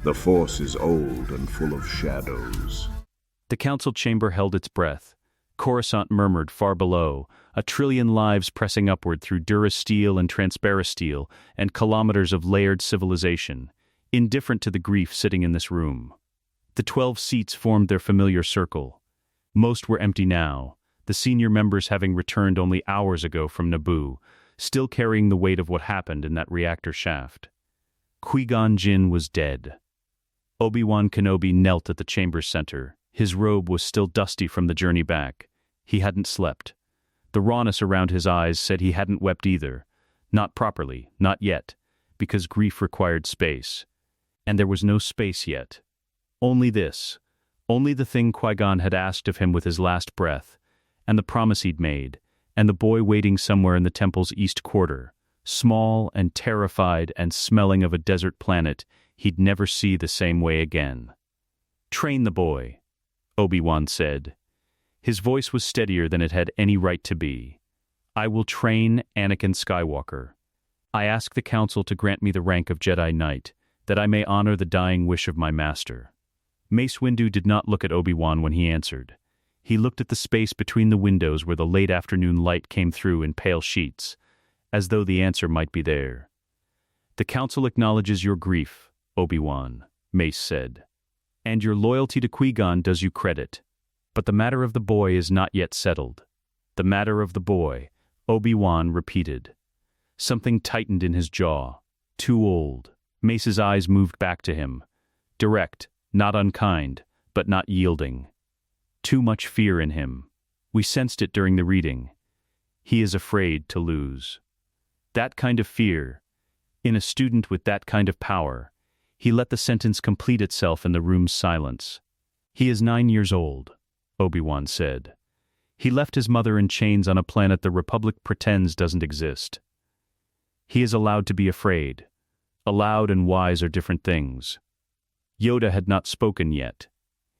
The Force is old and full of shadows. The council chamber held its breath. Coruscant murmured far below, a trillion lives pressing upward through durasteel and transparasteel and kilometers of layered civilization, indifferent to the grief sitting in this room. The 12 seats formed their familiar circle. Most were empty now, the senior members having returned only hours ago from Naboo, still carrying the weight of what happened in that reactor shaft. Qui-Gon Jinn was dead. Obi-Wan Kenobi knelt at the chamber's center. His robe was still dusty from the journey back. He hadn't slept. The rawness around his eyes said he hadn't wept either. Not properly, not yet, because grief required space. And there was no space yet. Only this. Only the thing Qui-Gon had asked of him with his last breath, and the promise he'd made, and the boy waiting somewhere in the temple's east quarter, small and terrified and smelling of a desert planet he'd never see the same way again. "Train the boy," Obi-Wan said. His voice was steadier than it had any right to be. "I will train Anakin Skywalker. I ask the Council to grant me the rank of Jedi Knight, that I may honor the dying wish of my master." Mace Windu did not look at Obi-Wan when he answered. He looked at the space between the windows where the late afternoon light came through in pale sheets, as though the answer might be there. "The Council acknowledges your grief, Obi-Wan," Mace said. "And your loyalty to Qui-Gon does you credit. But the matter of the boy is not yet settled." "The matter of the boy," Obi-Wan repeated. Something tightened in his jaw. Too old. Mace's eyes moved back to him. Direct, not unkind, but not yielding. Too much fear in him. We sensed it during the reading. He is afraid to lose. That kind of fear, in a student with that kind of power. He let the sentence complete itself in the room's silence. "He is 9 years old," Obi-Wan said. "He left his mother in chains on a planet the Republic pretends doesn't exist. He is allowed to be afraid. Allowed and wise are different things." Yoda had not spoken yet.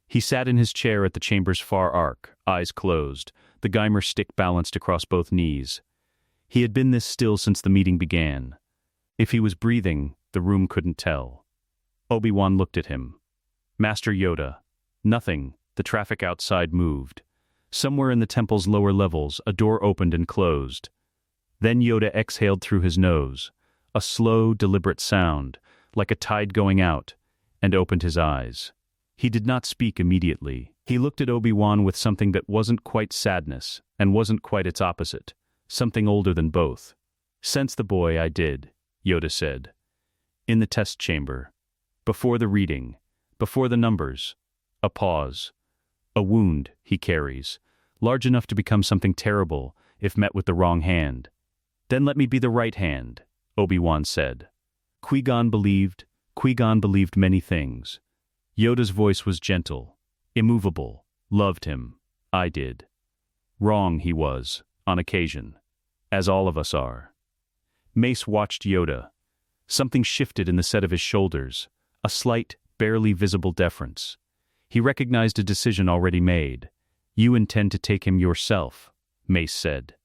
He sat in his chair at the chamber's far arc, eyes closed, the Geimer stick balanced across both knees. He had been this still since the meeting began. If he was breathing, the room couldn't tell. Obi-Wan looked at him. "Master Yoda." Nothing. The traffic outside moved. Somewhere in the temple's lower levels, a door opened and closed. Then Yoda exhaled through his nose, a slow, deliberate sound, like a tide going out, and opened his eyes. He did not speak immediately. He looked at Obi-Wan with something that wasn't quite sadness, and wasn't quite its opposite, something older than both. "Sense the boy, I did," Yoda said. "In the test chamber. Before the reading. Before the numbers. A pause. A wound he carries, large enough to become something terrible if met with the wrong hand. Then let me be the right hand," Obi-Wan said. Qui-Gon believed many things. Yoda's voice was gentle, immovable, loved him. I did. Wrong he was, on occasion, as all of us are. Mace watched Yoda. Something shifted in the set of his shoulders, a slight, barely visible deference. He recognized a decision already made. "You intend to take him yourself," Mace said.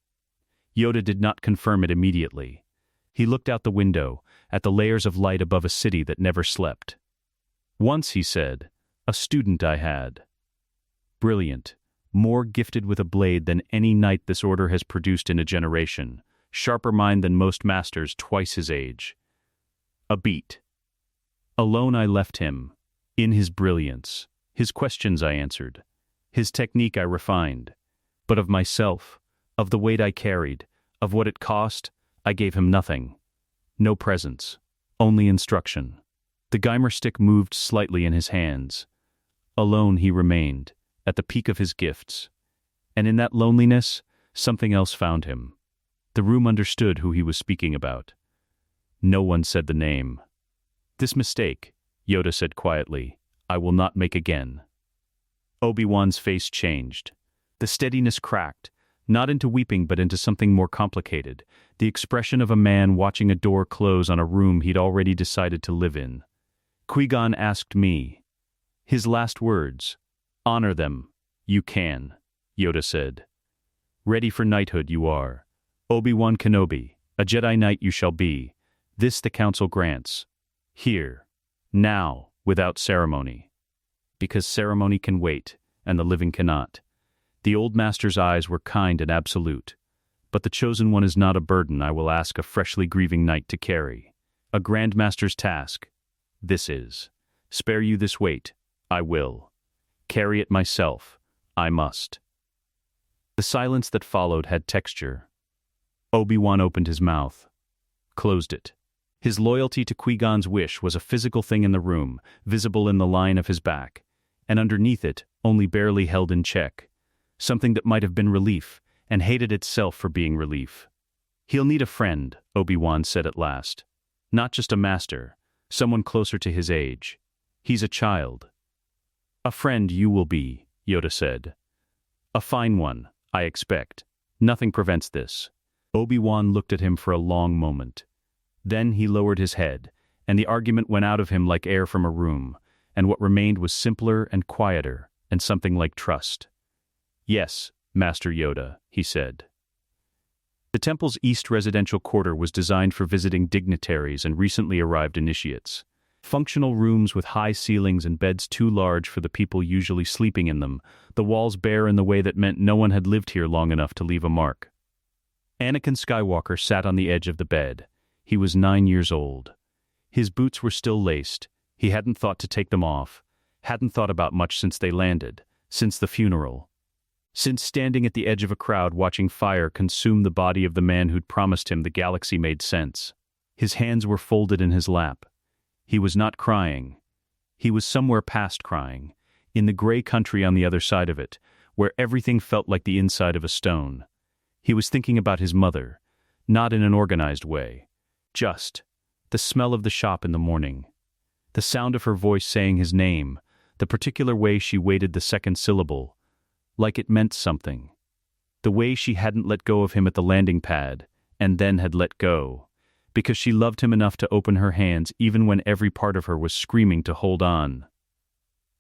Yoda did not confirm it immediately. He looked out the window, at the layers of light above a city that never slept. "Once," he said, "a student I had. Brilliant, more gifted with a blade than any knight this order has produced in a generation, sharper mind than most masters twice his age. A beat. Alone I left him, in his brilliance. His questions I answered. His technique I refined. But of myself, of the weight I carried, of what it cost, I gave him nothing. No presents, only instruction." The Geimer stick moved slightly in his hands. Alone he remained, at the peak of his gifts. And in that loneliness, something else found him. The room understood who he was speaking about. No one said the name. "This mistake," Yoda said quietly, "I will not make again." Obi-Wan's face changed. The steadiness cracked, not into weeping but into something more complicated, the expression of a man watching a door close on a room he'd already decided to live in. "Qui-Gon asked me." His last words. "Honor them. You can," Yoda said. "Ready for knighthood you are. Obi-Wan Kenobi, a Jedi Knight you shall be. This the Council grants. Here. Now, without ceremony. Because ceremony can wait, and the living cannot. The old master's eyes were kind and absolute. But the chosen one is not a burden I will ask a freshly grieving knight to carry. A grand master's task. This is. Spare you this weight. I will. Carry it myself. I must. The silence that followed had texture. Obi-Wan opened his mouth. Closed it. His loyalty to Qui-Gon's wish was a physical thing in the room, visible in the line of his back, and underneath it, only barely held in check. Something that might have been relief, and hated itself for being relief. He'll need a friend, Obi-Wan said at last. Not just a master, someone closer to his age. He's a child. A friend you will be, Yoda said. A fine one, I expect. Nothing prevents this. Obi-Wan looked at him for a long moment. Then he lowered his head, and the argument went out of him like air from a room, and what remained was simpler and quieter, and something like trust. Yes, Master Yoda, he said. The temple's east residential quarter was designed for visiting dignitaries and recently arrived initiates. Functional rooms with high ceilings and beds too large for the people usually sleeping in them, the walls bare in the way that meant no one had lived here long enough to leave a mark. Anakin Skywalker sat on the edge of the bed. He was 9 years old. His boots were still laced. He hadn't thought to take them off. Hadn't thought about much since they landed, since the funeral. Since standing at the edge of a crowd watching fire consume the body of the man who'd promised him the galaxy made sense. His hands were folded in his lap. He was not crying. He was somewhere past crying, in the gray country on the other side of it, where everything felt like the inside of a stone. He was thinking about his mother, not in an organized way. Just the smell of the shop in the morning, the sound of her voice saying his name, the particular way she weighted the second syllable, like it meant something. The way she hadn't let go of him at the landing pad, and then had let go, because she loved him enough to open her hands even when every part of her was screaming to hold on.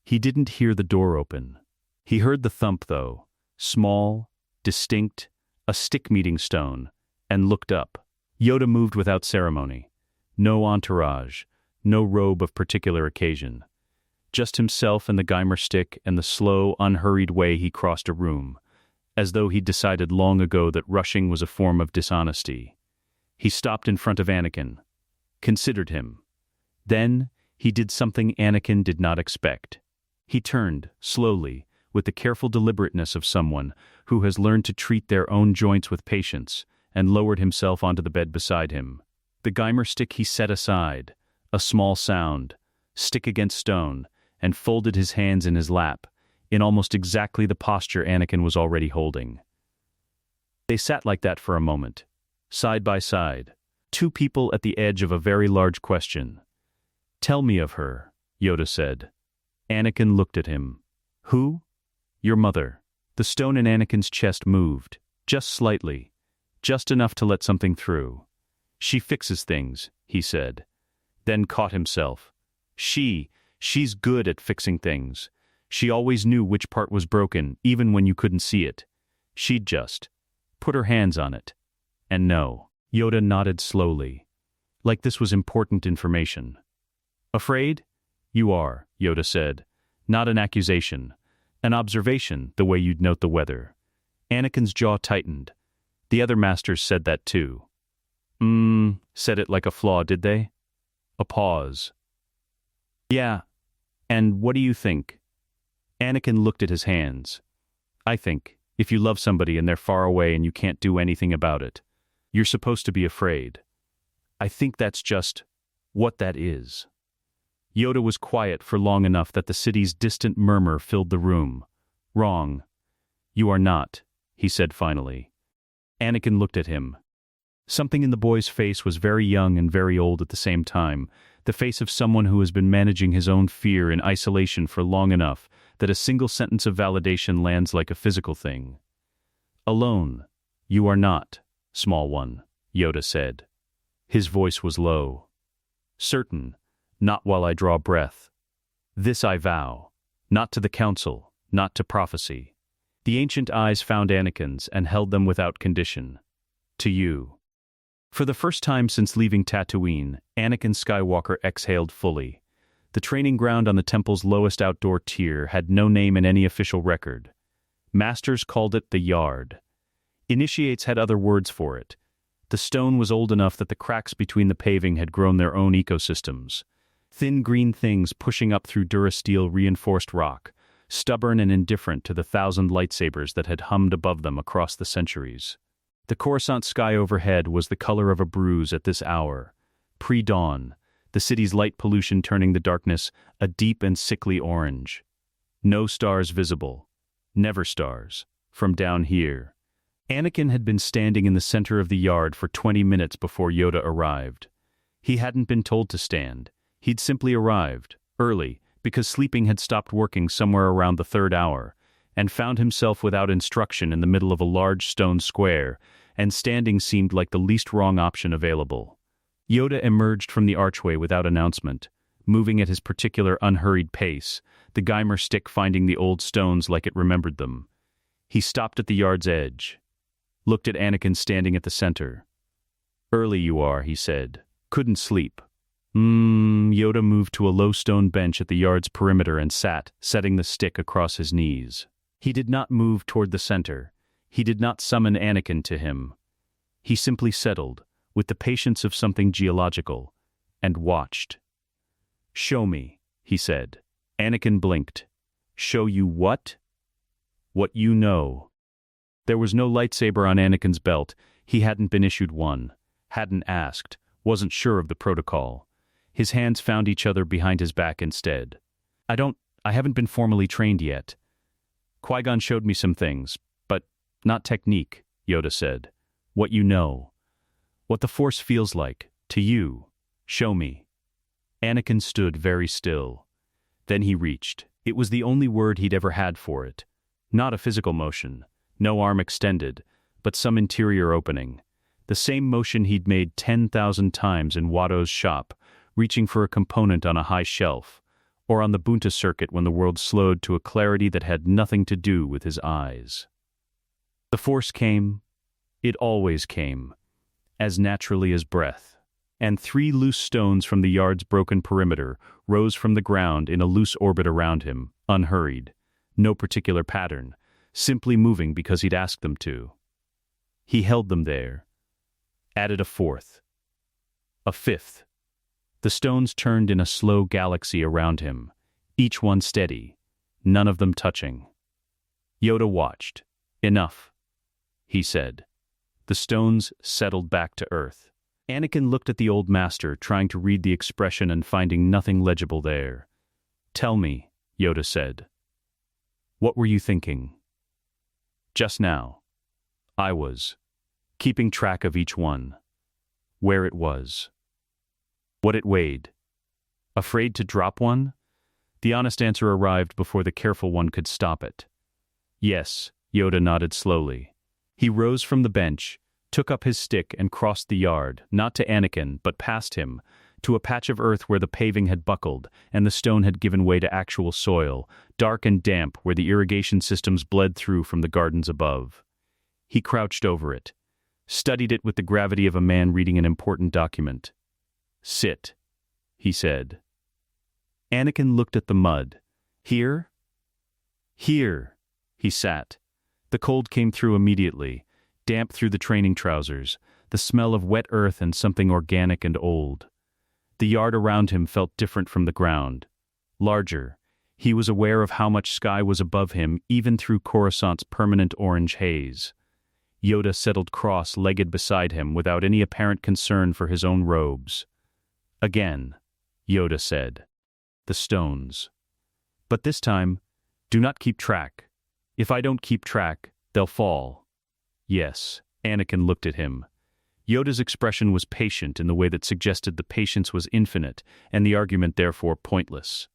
He didn't hear the door open. He heard the thump, though, small, distinct, a stick-meeting stone, and looked up. Yoda moved without ceremony. No entourage, no robe of particular occasion. Just himself and the Geimer stick and the slow, unhurried way he crossed a room, as though he'd decided long ago that rushing was a form of dishonesty. He stopped in front of Anakin, considered him. Then, he did something Anakin did not expect. He turned, slowly, with the careful deliberateness of someone who has learned to treat their own joints with patience, and lowered himself onto the bed beside him. The Geimer stick he set aside, a small sound, stick against stone, and folded his hands in his lap, in almost exactly the posture Anakin was already holding. They sat like that for a moment, side by side, two people at the edge of a very large question. "Tell me of her," Yoda said. Anakin looked at him. "Who?" "Your mother." The stone in Anakin's chest moved, just slightly, just enough to let something through. "She fixes things," he said. Then caught himself. She's good at fixing things. She always knew which part was broken, even when you couldn't see it. She'd just put her hands on it. And no. Yoda nodded slowly, like this was important information. "Afraid?" "You are," Yoda said. "Not an accusation. An observation, the way you'd note the weather." Anakin's jaw tightened. The other masters said that too. Said it like a flaw, did they? A pause. "Yeah. And what do you think?" Anakin looked at his hands. "I think, if you love somebody and they're far away and you can't do anything about it, you're supposed to be afraid. I think that's just what that is." Yoda was quiet for long enough that the city's distant murmur filled the room. "Wrong. You are not," he said finally. Anakin looked at him. Something in the boy's face was very young and very old at the same time, the face of someone who has been managing his own fear in isolation for long enough that a single sentence of validation lands like a physical thing. "Alone. You are not, small one," Yoda said. His voice was low. "Certain, not while I draw breath. This I vow, not to the council, not to prophecy." The ancient eyes found Anakin's and held them without condition. "To you." For the first time since leaving Tatooine, Anakin Skywalker exhaled fully. The training ground on the temple's lowest outdoor tier had no name in any official record. Masters called it the Yard. Initiates had other words for it. The stone was old enough that the cracks between the paving had grown their own ecosystems. Thin green things pushing up through Durasteel-reinforced rock, stubborn and indifferent to the 1,000 lightsabers that had hummed above them across the centuries. The Coruscant sky overhead was the color of a bruise at this hour. Pre-dawn, the city's light pollution turning the darkness a deep and sickly orange. No stars visible. Never stars. From down here. Anakin had been standing in the center of the yard for 20 minutes before Yoda arrived. He hadn't been told to stand. He'd simply arrived, early, because sleeping had stopped working somewhere around the 3rd hour, and found himself without instruction in the middle of a large stone square, and standing seemed like the least wrong option available. Yoda emerged from the archway without announcement, moving at his particular unhurried pace, the Geimer stick finding the old stones like it remembered them. He stopped at the yard's edge, looked at Anakin standing at the center. "Early you are," he said. "Couldn't sleep." Yoda moved to a low stone bench at the yard's perimeter and sat, setting the stick across his knees. He did not move toward the center. He did not summon Anakin to him. He simply settled, with the patience of something geological, and watched. "Show me," he said. Anakin blinked. "Show you what?" "What you know." There was no lightsaber on Anakin's belt. He hadn't been issued one. Hadn't asked. Wasn't sure of the protocol. His hands found each other behind his back instead. I haven't been formally trained yet. Qui-Gon showed me some things, but not technique," Yoda said. "What you know. What the Force feels like, to you. Show me." Anakin stood very still. Then he reached. It was the only word he'd ever had for it. Not a physical motion. No arm extended, but some interior opening. The same motion he'd made 10,000 times in Watto's shop, reaching for a component on a high shelf, or on the Bunta circuit when the world slowed to a clarity that had nothing to do with his eyes. The Force came. It always came, as naturally as breath. And 3 loose stones from the yard's broken perimeter rose from the ground in a loose orbit around him, unhurried. No particular pattern, simply moving because he'd asked them to. He held them there. Added a 4th. A 5th. The stones turned in a slow galaxy around him, each one steady, none of them touching. Yoda watched. "Enough," he said. The stones settled back to Earth. Anakin looked at the old master, trying to read the expression and finding nothing legible there. "Tell me," Yoda said. "What were you thinking?" "Just now. I was. Keeping track of each one. Where it was. What it weighed. Afraid to drop one?" The honest answer arrived before the careful one could stop it. "Yes," Yoda nodded slowly. He rose from the bench, took up his stick and crossed the yard, not to Anakin, but past him, to a patch of earth where the paving had buckled and the stone had given way to actual soil, dark and damp where the irrigation systems bled through from the gardens above. He crouched over it, studied it with the gravity of a man reading an important document. "Sit," he said. Anakin looked at the mud. "Here?" "Here." He sat. The cold came through immediately, damp through the training trousers, the smell of wet earth and something organic and old. The yard around him felt different from the ground. Larger. He was aware of how much sky was above him even through Coruscant's permanent orange haze. Yoda settled cross-legged beside him without any apparent concern for his own robes. "Again," Yoda said. "The stones. But this time, do not keep track. If I don't keep track, they'll fall." "Yes." Anakin looked at him. Yoda's expression was patient in the way that suggested the patience was infinite and the argument therefore pointless.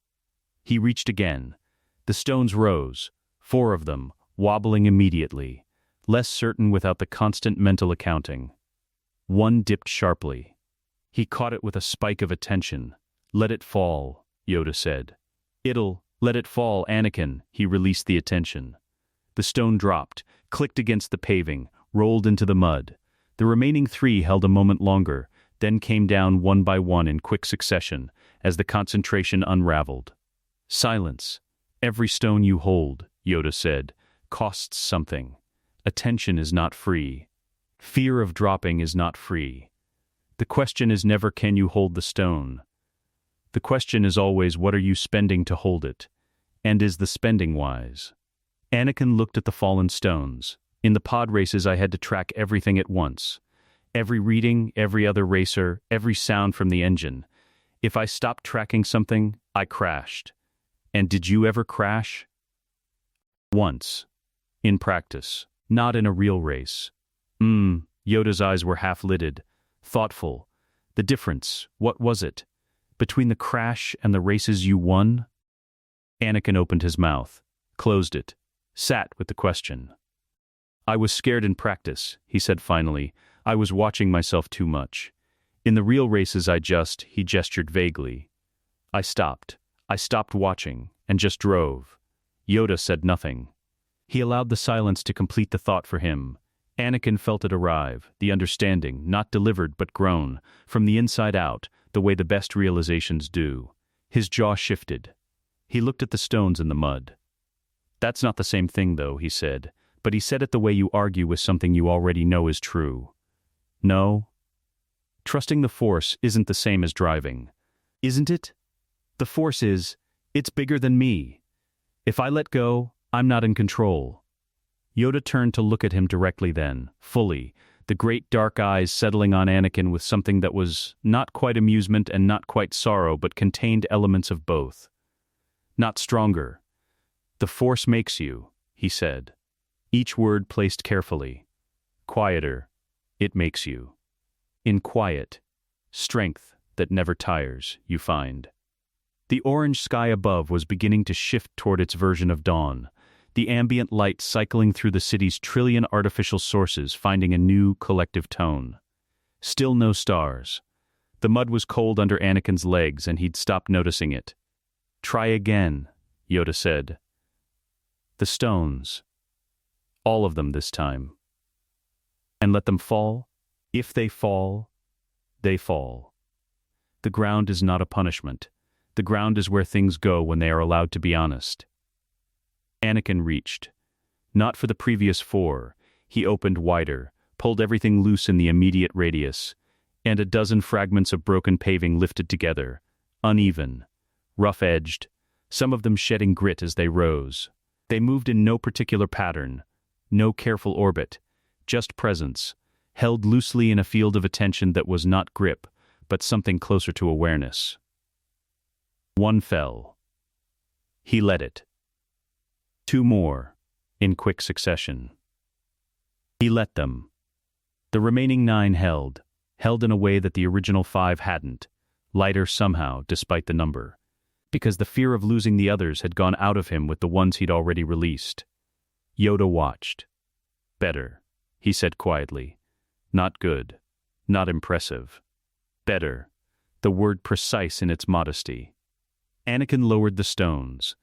He reached again. The stones rose, 4 of them, wobbling immediately, less certain without the constant mental accounting. One dipped sharply. He caught it with a spike of attention. "Let it fall," Yoda said. Let it fall, Anakin." He released the attention. The stone dropped, clicked against the paving, rolled into the mud. The remaining 3 held a moment longer, then came down one by one in quick succession, as the concentration unraveled. Silence. Every stone you hold, Yoda said, costs something. Attention is not free. Fear of dropping is not free. The question is never can you hold the stone. The question is always what are you spending to hold it, and is the spending wise? Anakin looked at the fallen stones. In the pod races I had to track everything at once. Every reading, every other racer, every sound from the engine. If I stopped tracking something, I crashed. And did you ever crash? Once. In practice. Not in a real race. Yoda's eyes were half-lidded. Thoughtful. The difference, what was it? Between the crash and the races you won? Anakin opened his mouth, closed it, sat with the question. I was scared in practice, he said finally. I was watching myself too much. In the real races he gestured vaguely. I stopped watching, and just drove. Yoda said nothing. He allowed the silence to complete the thought for him. Anakin felt it arrive, the understanding, not delivered but grown, from the inside out, the way the best realizations do. His jaw shifted. He looked at the stones in the mud. That's not the same thing though, he said, but he said it the way you argue with something you already know is true. No. Trusting the Force isn't the same as driving. Isn't it? The Force it's bigger than me. If I let go, I'm not in control. Yoda turned to look at him directly then, fully, the great dark eyes settling on Anakin with something that was not quite amusement and not quite sorrow but contained elements of both. Not stronger. The Force makes you, he said. Each word placed carefully. Quieter. It makes you. In quiet. Strength that never tires, you find. The orange sky above was beginning to shift toward its version of dawn, the ambient light cycling through the city's trillion artificial sources finding a new collective tone. Still no stars. The mud was cold under Anakin's legs and he'd stopped noticing it. Try again, Yoda said. The stones. All of them this time. And let them fall. If they fall, they fall. The ground is not a punishment. The ground is where things go when they are allowed to be honest. Anakin reached. Not for the previous 4. He opened wider, pulled everything loose in the immediate radius, and a dozen fragments of broken paving lifted together, uneven, rough-edged, some of them shedding grit as they rose. They moved in no particular pattern, no careful orbit, just presence, held loosely in a field of attention that was not grip, but something closer to awareness. One fell. He let it. 2 more, in quick succession. He let them. The remaining 9 held in a way that the original 5 hadn't, lighter somehow despite the number, because the fear of losing the others had gone out of him with the ones he'd already released. Yoda watched. Better, he said quietly. Not good, not impressive. Better, the word precise in its modesty. Anakin lowered the stones.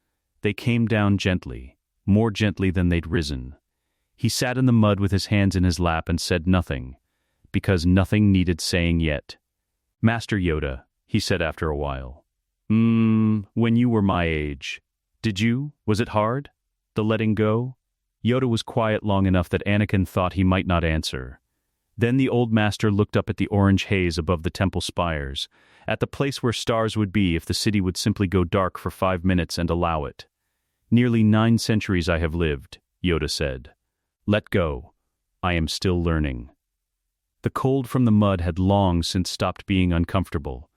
They came down gently, more gently than they'd risen. He sat in the mud with his hands in his lap and said nothing, because nothing needed saying yet. Master Yoda, he said after a while. When you were my age. Was it hard? The letting go? Yoda was quiet long enough that Anakin thought he might not answer. Then the old master looked up at the orange haze above the temple spires, at the place where stars would be if the city would simply go dark for 5 minutes and allow it. Nearly 9 centuries I have lived, Yoda said. Let go. I am still learning. The cold from the mud had long since stopped being uncomfortable.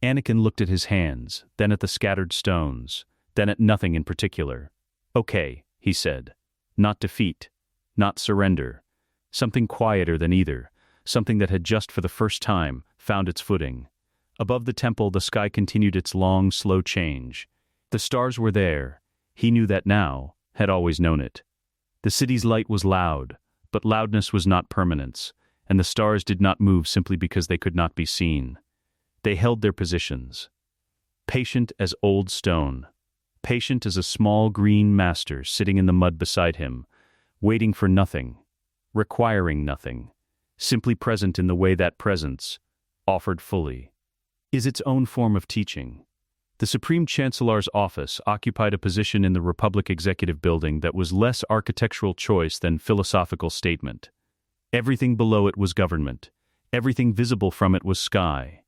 Anakin looked at his hands, then at the scattered stones, then at nothing in particular. Okay, he said. Not defeat. Not surrender. Something quieter than either, something that had just for the first time found its footing. Above the temple the sky continued its long, slow change. The stars were there. He knew that now, had always known it. The city's light was loud, but loudness was not permanence, and the stars did not move simply because they could not be seen. They held their positions. Patient as old stone. Patient as a small green master sitting in the mud beside him, waiting for nothing. Requiring nothing, simply present in the way that presence offered fully. is its own form of teaching. The Supreme Chancellor's office occupied a position in the Republic Executive Building that was less architectural choice than philosophical statement. Everything below it was government. Everything visible from it was sky.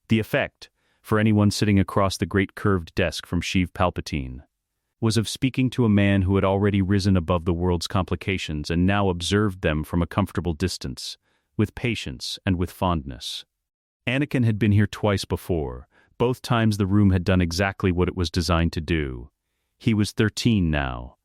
The effect, for anyone sitting across the great curved desk from Sheev Palpatine, was of speaking to a man who had already risen above the world's complications and now observed them from a comfortable distance, with patience and with fondness. Anakin had been here twice before. Both times the room had done exactly what it was designed to do. He was 13 now.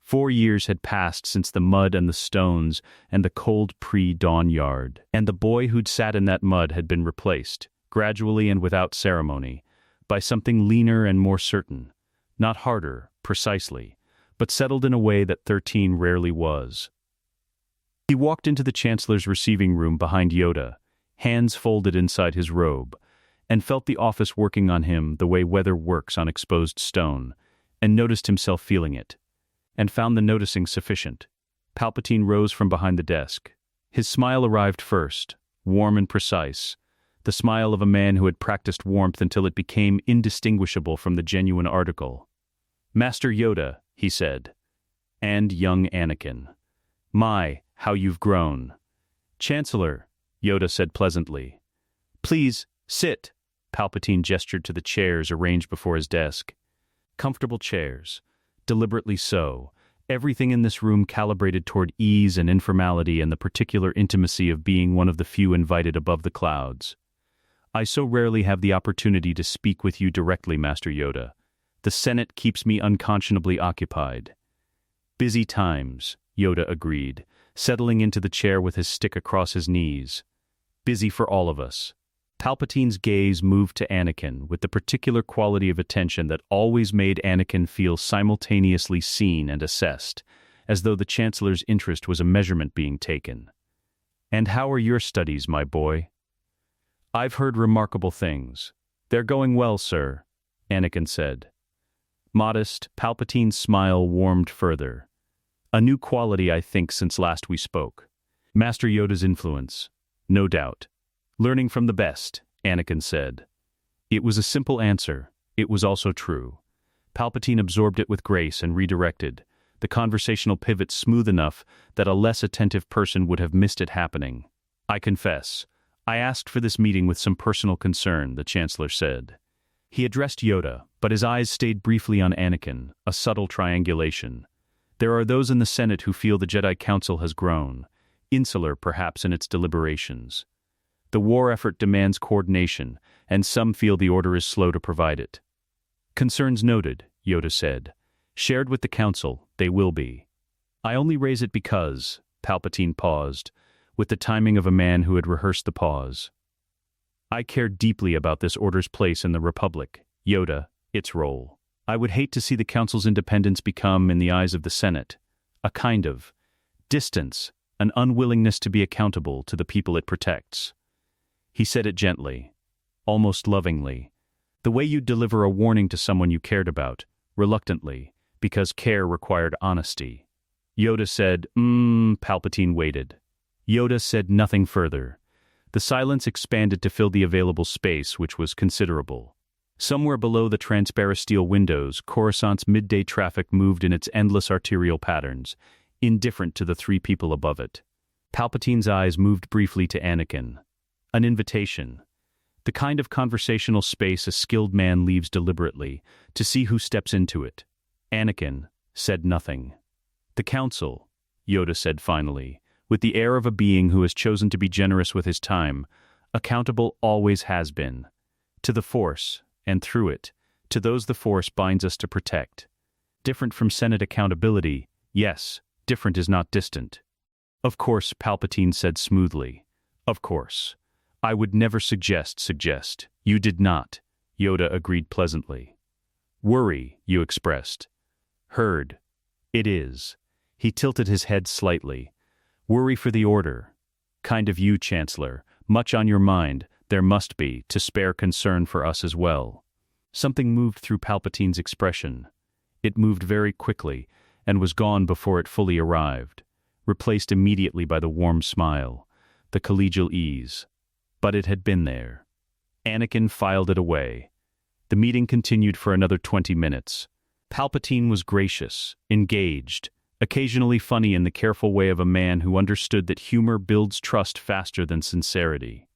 4 years had passed since the mud and the stones and the cold pre-dawn yard, and the boy who'd sat in that mud had been replaced, gradually and without ceremony, by something leaner and more certain, not harder, precisely, but settled in a way that 13 rarely was. He walked into the Chancellor's receiving room behind Yoda, hands folded inside his robe, and felt the office working on him the way weather works on exposed stone, and noticed himself feeling it, and found the noticing sufficient. Palpatine rose from behind the desk. His smile arrived first, warm and precise, the smile of a man who had practiced warmth until it became indistinguishable from the genuine article. "Master Yoda," he said, "and young Anakin. My, how you've grown." "Chancellor," Yoda said pleasantly. "Please, sit." Palpatine gestured to the chairs arranged before his desk. Comfortable chairs, deliberately so, everything in this room calibrated toward ease and informality and the particular intimacy of being one of the few invited above the clouds. "I so rarely have the opportunity to speak with you directly, Master Yoda. The Senate keeps me unconscionably occupied." "Busy times," Yoda agreed, settling into the chair with his stick across his knees. "Busy for all of us." Palpatine's gaze moved to Anakin with the particular quality of attention that always made Anakin feel simultaneously seen and assessed, as though the Chancellor's interest was a measurement being taken. "And how are your studies, my boy?" "I've heard remarkable things. They're going well, sir," Anakin said. Modest, Palpatine's smile warmed further. "A new quality, I think, since last we spoke. Master Yoda's influence, no doubt. Learning from the best," Anakin said. It was a simple answer. It was also true. Palpatine absorbed it with grace and redirected, the conversational pivot smooth enough that a less attentive person would have missed it happening. "I confess, I asked for this meeting with some personal concern," the Chancellor said. He addressed Yoda, but his eyes stayed briefly on Anakin, a subtle triangulation. There are those in the Senate who feel the Jedi Council has grown, insular perhaps in its deliberations. The war effort demands coordination, and some feel the Order is slow to provide it. "Concerns noted," Yoda said. "Shared with the Council, they will be." "I only raise it because," Palpatine paused, with the timing of a man who had rehearsed the pause. "I care deeply about this Order's place in the Republic, Yoda, its role. I would hate to see the Council's independence become, in the eyes of the Senate, a kind of distance, an unwillingness to be accountable to the people it protects." He said it gently, almost lovingly, the way you'd deliver a warning to someone you cared about, reluctantly, because care required honesty. Yoda said, Palpatine waited. Yoda said nothing further. The silence expanded to fill the available space, which was considerable. Somewhere below the transparent steel windows, Coruscant's midday traffic moved in its endless arterial patterns, indifferent to the 3 people above it. Palpatine's eyes moved briefly to Anakin. An invitation. The kind of conversational space a skilled man leaves deliberately, to see who steps into it. Anakin said nothing. "The Council," Yoda said finally, with the air of a being who has chosen to be generous with his time, accountable always has been. To the Force, and through it, to those the Force binds us to protect. Different from Senate accountability, yes, different is not distant. "Of course," Palpatine said smoothly. "Of course. I would never suggest. You did not," Yoda agreed pleasantly. "Worry, you expressed." "Heard. It is." He tilted his head slightly. "Worry for the Order. Kind of you, Chancellor. Much on your mind, there must be, to spare concern for us as well." Something moved through Palpatine's expression. It moved very quickly, and was gone before it fully arrived, replaced immediately by the warm smile, the collegial ease. But it had been there. Anakin filed it away. The meeting continued for another 20 minutes. Palpatine was gracious, engaged, occasionally funny in the careful way of a man who understood that humor builds trust faster than sincerity.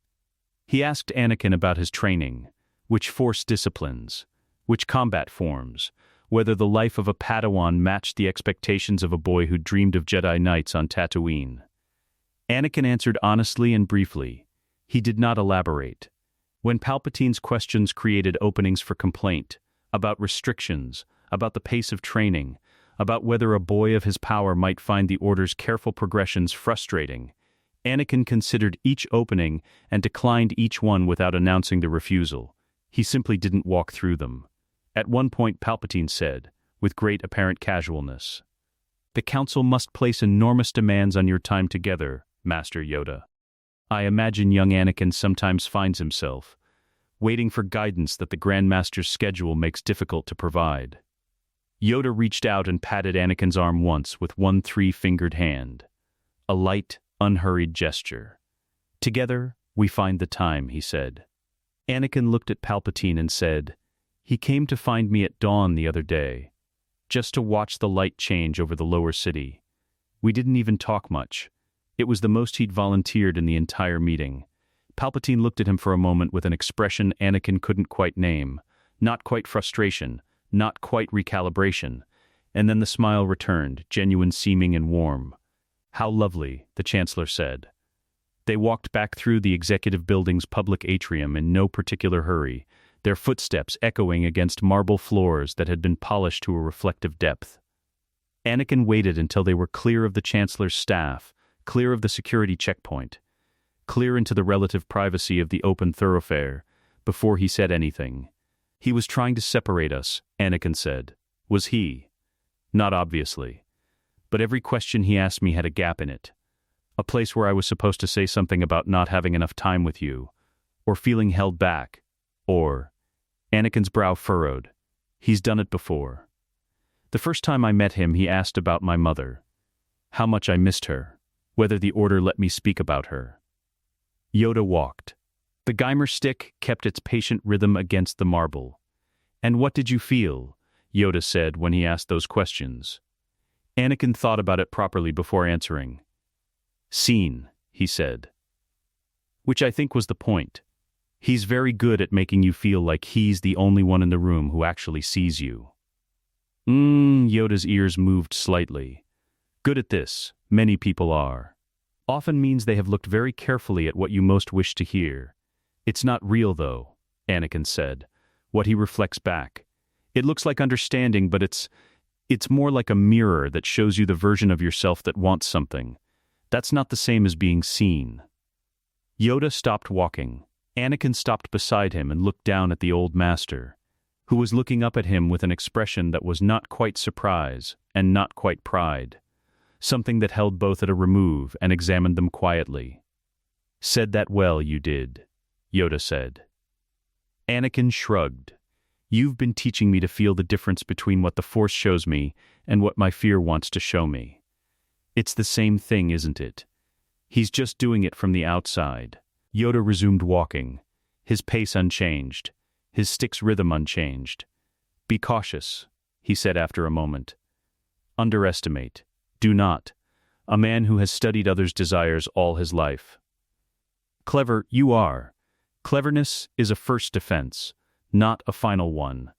He asked Anakin about his training, which force disciplines, which combat forms, whether the life of a Padawan matched the expectations of a boy who dreamed of Jedi Knights on Tatooine. Anakin answered honestly and briefly. He did not elaborate. When Palpatine's questions created openings for complaint, about restrictions, about the pace of training, about whether a boy of his power might find the Order's careful progressions frustrating, Anakin considered each opening and declined each one without announcing the refusal. He simply didn't walk through them. At one point Palpatine said, with great apparent casualness, "The Council must place enormous demands on your time together, Master Yoda. I imagine young Anakin sometimes finds himself waiting for guidance that the Grand Master's schedule makes difficult to provide." Yoda reached out and patted Anakin's arm once with one three-fingered hand. A light, unhurried gesture. "Together, we find the time," he said. Anakin looked at Palpatine and said, "He came to find me at dawn the other day, just to watch the light change over the lower city. We didn't even talk much. It was the most he'd volunteered in the entire meeting." Palpatine looked at him for a moment with an expression Anakin couldn't quite name, not quite frustration, not quite recalibration, and then the smile returned, genuine seeming and warm. "How lovely," the Chancellor said. They walked back through the executive building's public atrium in no particular hurry, their footsteps echoing against marble floors that had been polished to a reflective depth. Anakin waited until they were clear of the Chancellor's staff, clear of the security checkpoint, clear into the relative privacy of the open thoroughfare, before he said anything. "He was trying to separate us," Anakin said. "Was he?" "Not obviously. But every question he asked me had a gap in it. A place where I was supposed to say something about not having enough time with you, or feeling held back, or..." Anakin's brow furrowed. "He's done it before. The first time I met him, he asked about my mother. How much I missed her. Whether the Order let me speak about her." Yoda walked. The Geimer stick kept its patient rhythm against the marble. "And what did you feel?" Yoda said when he asked those questions. Anakin thought about it properly before answering. "Seen," he said. Which I think was the point. He's very good at making you feel like he's the only one in the room who actually sees you. Yoda's ears moved slightly. Good at this, many people are. Often means they have looked very carefully at what you most wish to hear. "It's not real though," Anakin said. What he reflects back. "It looks like understanding, but it's more like a mirror that shows you the version of yourself that wants something. That's not the same as being seen." Yoda stopped walking. Anakin stopped beside him and looked down at the old master, who was looking up at him with an expression that was not quite surprise and not quite pride. Something that held both at a remove and examined them quietly. "Said that well, you did," Yoda said. Anakin shrugged. "You've been teaching me to feel the difference between what the Force shows me and what my fear wants to show me. It's the same thing, isn't it? He's just doing it from the outside." Yoda resumed walking, his pace unchanged, his stick's rhythm unchanged. "Be cautious," he said after a moment. "Underestimate. Do not. A man who has studied others' desires all his life." "Clever, you are. Cleverness is a first defense, not a final one.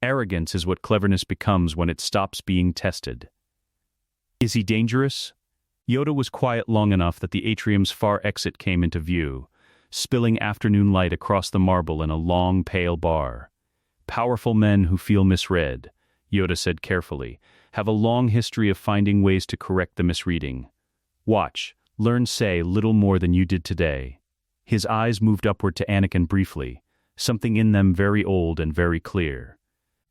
Arrogance is what cleverness becomes when it stops being tested." "Is he dangerous?" Yoda was quiet long enough that the atrium's far exit came into view, spilling afternoon light across the marble in a long, pale bar. "Powerful men who feel misread," Yoda said carefully, "have a long history of finding ways to correct the misreading. Watch, learn say little more than you did today." His eyes moved upward to Anakin briefly, something in them very old and very clear.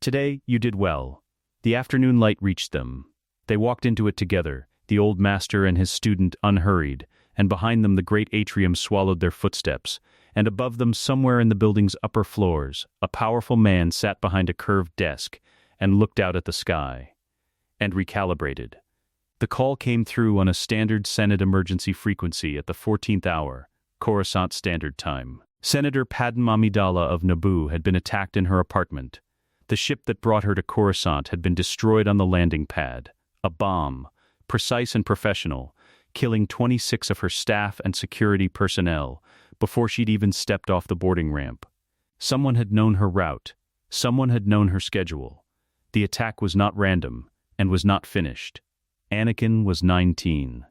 "Today, you did well." The afternoon light reached them. They walked into it together, the old master and his student unhurried, and behind them the great atrium swallowed their footsteps, and above them somewhere in the building's upper floors, a powerful man sat behind a curved desk and looked out at the sky. And recalibrated. The call came through on a standard Senate emergency frequency at the 14th hour, Coruscant Standard Time. Senator Padmé Amidala of Naboo had been attacked in her apartment. The ship that brought her to Coruscant had been destroyed on the landing pad. A bomb, precise and professional, killing 26 of her staff and security personnel before she'd even stepped off the boarding ramp. Someone had known her route. Someone had known her schedule. The attack was not random, and was not finished. Anakin was 19.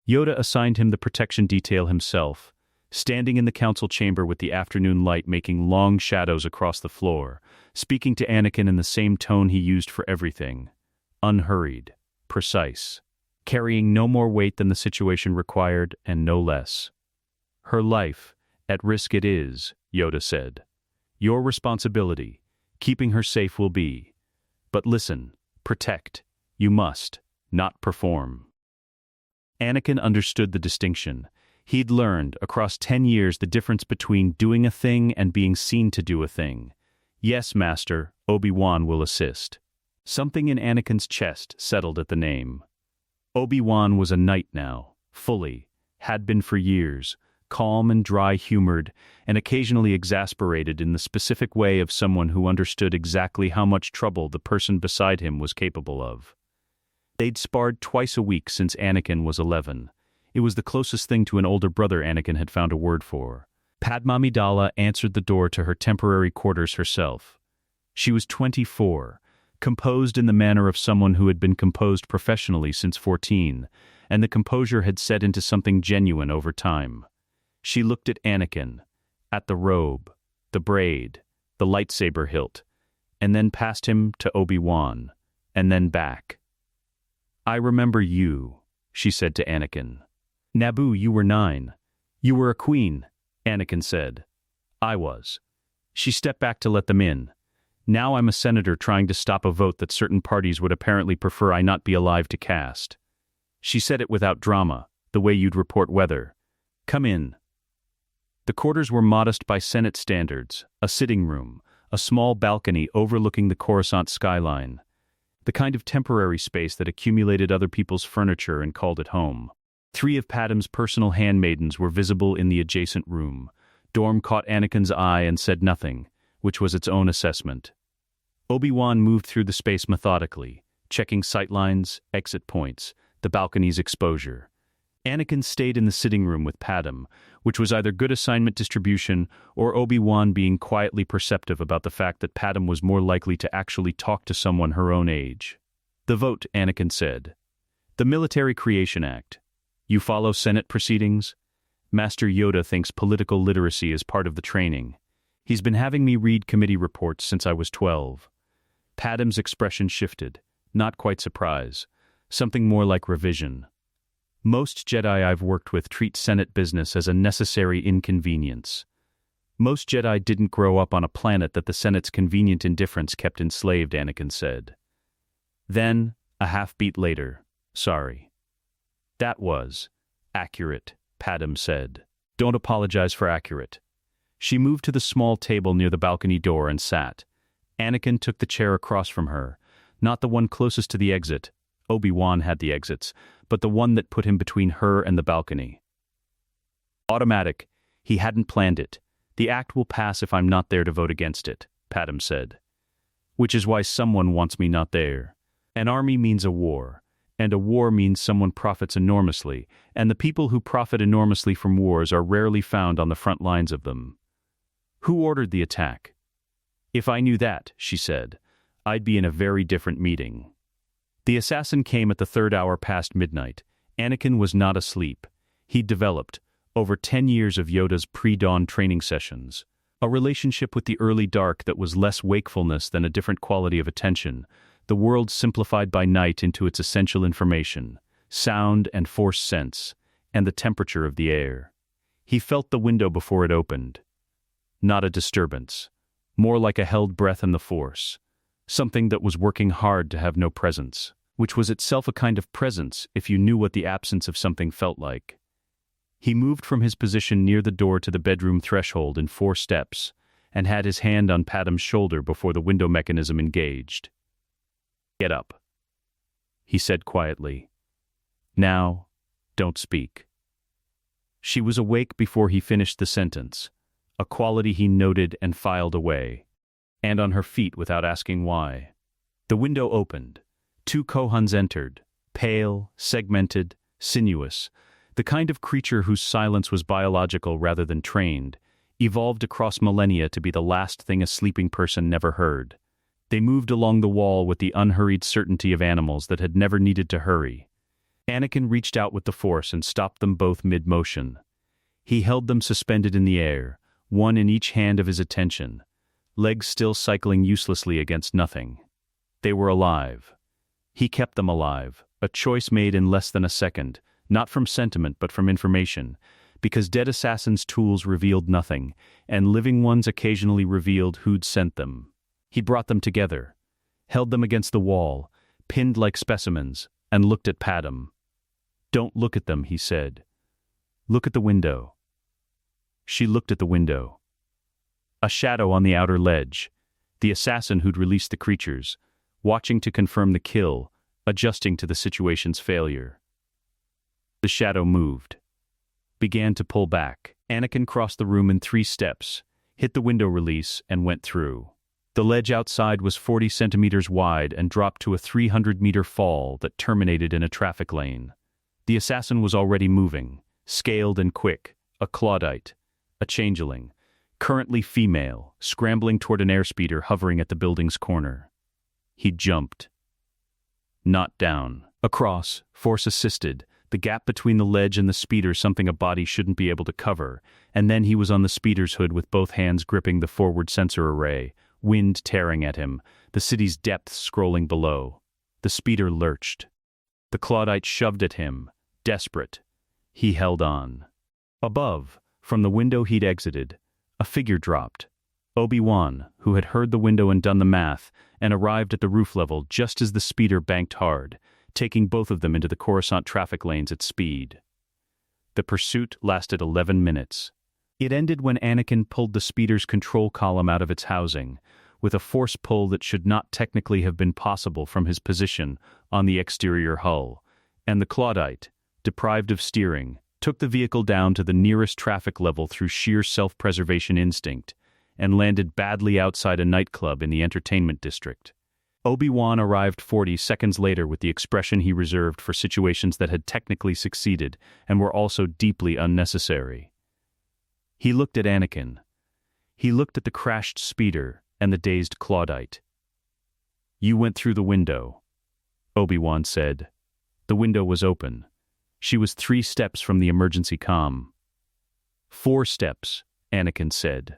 Yoda assigned him the protection detail himself, standing in the council chamber with the afternoon light making long shadows across the floor, speaking to Anakin in the same tone he used for everything. Unhurried, precise, carrying no more weight than the situation required and no less. Her life, at risk it is, Yoda said. Your responsibility, keeping her safe will be. But listen, protect, you must, not perform. Anakin understood the distinction. He'd learned, across 10 years, the difference between doing a thing and being seen to do a thing. Yes, Master, Obi-Wan will assist. Something in Anakin's chest settled at the name. Obi-Wan was a knight now, fully, had been for years, calm and dry-humored, and occasionally exasperated in the specific way of someone who understood exactly how much trouble the person beside him was capable of. They'd sparred twice a week since Anakin was 11. It was the closest thing to an older brother Anakin had found a word for. Padmé Amidala answered the door to her temporary quarters herself. She was 24, composed in the manner of someone who had been composed professionally since 14, and the composure had set into something genuine over time. She looked at Anakin, at the robe, the braid, the lightsaber hilt, and then past him to Obi-Wan, and then back. I remember you, she said to Anakin. Naboo, you were 9. You were a queen, Anakin said. I was. She stepped back to let them in. Now I'm a senator trying to stop a vote that certain parties would apparently prefer I not be alive to cast. She said it without drama, the way you'd report weather. Come in. The quarters were modest by Senate standards, a sitting room, a small balcony overlooking the Coruscant skyline. The kind of temporary space that accumulated other people's furniture and called it home. 3 of Padmé's personal handmaidens were visible in the adjacent room. Dorm caught Anakin's eye and said nothing, which was its own assessment. Obi-Wan moved through the space methodically, checking sightlines, exit points, the balcony's exposure. Anakin stayed in the sitting room with Padmé, which was either good assignment distribution or Obi-Wan being quietly perceptive about the fact that Padmé was more likely to actually talk to someone her own age. The vote, Anakin said. The Military Creation Act. You follow Senate proceedings? Master Yoda thinks political literacy is part of the training. He's been having me read committee reports since I was 12. Padmé's expression shifted, not quite surprise, something more like revision. Most Jedi I've worked with treat Senate business as a necessary inconvenience. Most Jedi didn't grow up on a planet that the Senate's convenient indifference kept enslaved, Anakin said. Then, a half-beat later, sorry. That was accurate, Padmé said. Don't apologize for accurate. She moved to the small table near the balcony door and sat. Anakin took the chair across from her, not the one closest to the exit. Obi-Wan had the exits, but the one that put him between her and the balcony. Automatic. He hadn't planned it. The act will pass if I'm not there to vote against it, Padmé said. Which is why someone wants me not there. An army means a war, and a war means someone profits enormously, and the people who profit enormously from wars are rarely found on the front lines of them. Who ordered the attack? If I knew that, she said, I'd be in a very different meeting. The assassin came at the 3rd hour past midnight. Anakin was not asleep. He'd developed, over 10 years of Yoda's pre-dawn training sessions, a relationship with the early dark that was less wakefulness than a different quality of attention, the world simplified by night into its essential information, sound and force sense, and the temperature of the air. He felt the window before it opened. Not a disturbance, more like a held breath in the force, something that was working hard to have no presence, which was itself a kind of presence if you knew what the absence of something felt like. He moved from his position near the door to the bedroom threshold in 4 steps, and had his hand on Padmé's shoulder before the window mechanism engaged. Get up, he said quietly. Now, don't speak. She was awake before he finished the sentence. a quality he noted and filed away, and on her feet without asking why. The window opened. 2 Kohuns entered, pale, segmented, sinuous, the kind of creature whose silence was biological rather than trained, evolved across millennia to be the last thing a sleeping person never heard. They moved along the wall with the unhurried certainty of animals that had never needed to hurry. Anakin reached out with the Force and stopped them both mid-motion. He held them suspended in the air, one in each hand of his attention, legs still cycling uselessly against nothing. They were alive. He kept them alive, a choice made in less than a second, not from sentiment but from information, because dead assassins' tools revealed nothing, and living ones occasionally revealed who'd sent them. He brought them together, held them against the wall, pinned like specimens, and looked at Padmé. "Don't look at them," he said. "Look at the window." She looked at the window. A shadow on the outer ledge, the assassin who'd released the creatures, watching to confirm the kill, adjusting to the situation's failure. The shadow moved, began to pull back. Anakin crossed the room in 3 steps, hit the window release, and went through. The ledge outside was 40 centimeters wide and dropped to a 300-meter fall that terminated in a traffic lane. The assassin was already moving, scaled and quick, a Claudite, a changeling, currently female, scrambling toward an airspeeder hovering at the building's corner. He jumped. Not down. Across, Force-assisted, the gap between the ledge and the speeder something a body shouldn't be able to cover, and then he was on the speeder's hood with both hands gripping the forward sensor array, wind tearing at him, the city's depths scrolling below. The speeder lurched. The Claudite shoved at him, desperate. He held on. Above, from the window he'd exited, a figure dropped. Obi-Wan, who had heard the window and done the math, and arrived at the roof level just as the speeder banked hard, taking both of them into the Coruscant traffic lanes at speed. The pursuit lasted 11 minutes. It ended when Anakin pulled the speeder's control column out of its housing, with a force pull that should not technically have been possible from his position on the exterior hull, and the Claudite, deprived of steering, took the vehicle down to the nearest traffic level through sheer self-preservation instinct, and landed badly outside a nightclub in the entertainment district. Obi-Wan arrived 40 seconds later with the expression he reserved for situations that had technically succeeded and were also deeply unnecessary. He looked at Anakin. He looked at the crashed speeder and the dazed Claudite. "You went through the window," Obi-Wan said. The window was open. She was 3 steps from the emergency comm. 4 steps, Anakin said.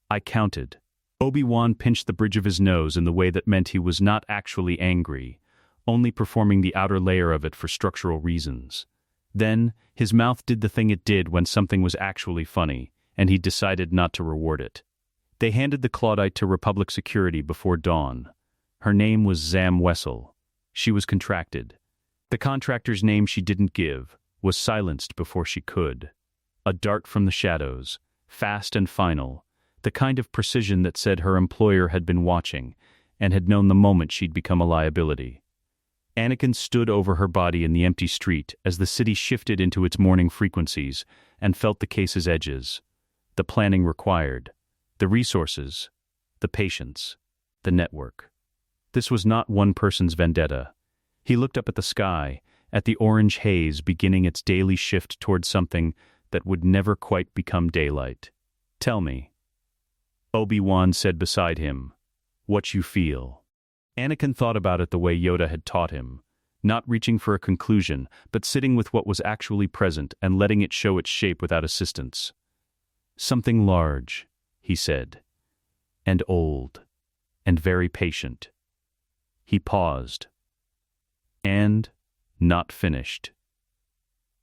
I counted. Obi-Wan pinched the bridge of his nose in the way that meant he was not actually angry, only performing the outer layer of it for structural reasons. Then, his mouth did the thing it did when something was actually funny, and he decided not to reward it. They handed the Claudite to Republic security before dawn. Her name was Zam Wessel. She was contracted. The contractor's name she didn't give was silenced before she could. A dart from the shadows, fast and final, the kind of precision that said her employer had been watching and had known the moment she'd become a liability. Anakin stood over her body in the empty street as the city shifted into its morning frequencies and felt the case's edges, the planning required, the resources, the patience, the network. This was not one person's vendetta. He looked up at the sky, at the orange haze beginning its daily shift toward something that would never quite become daylight. "Tell me," Obi-Wan said beside him, "what you feel." Anakin thought about it the way Yoda had taught him, not reaching for a conclusion, but sitting with what was actually present and letting it show its shape without assistance. "Something large," he said, "and old, and very patient." He paused. "And not finished."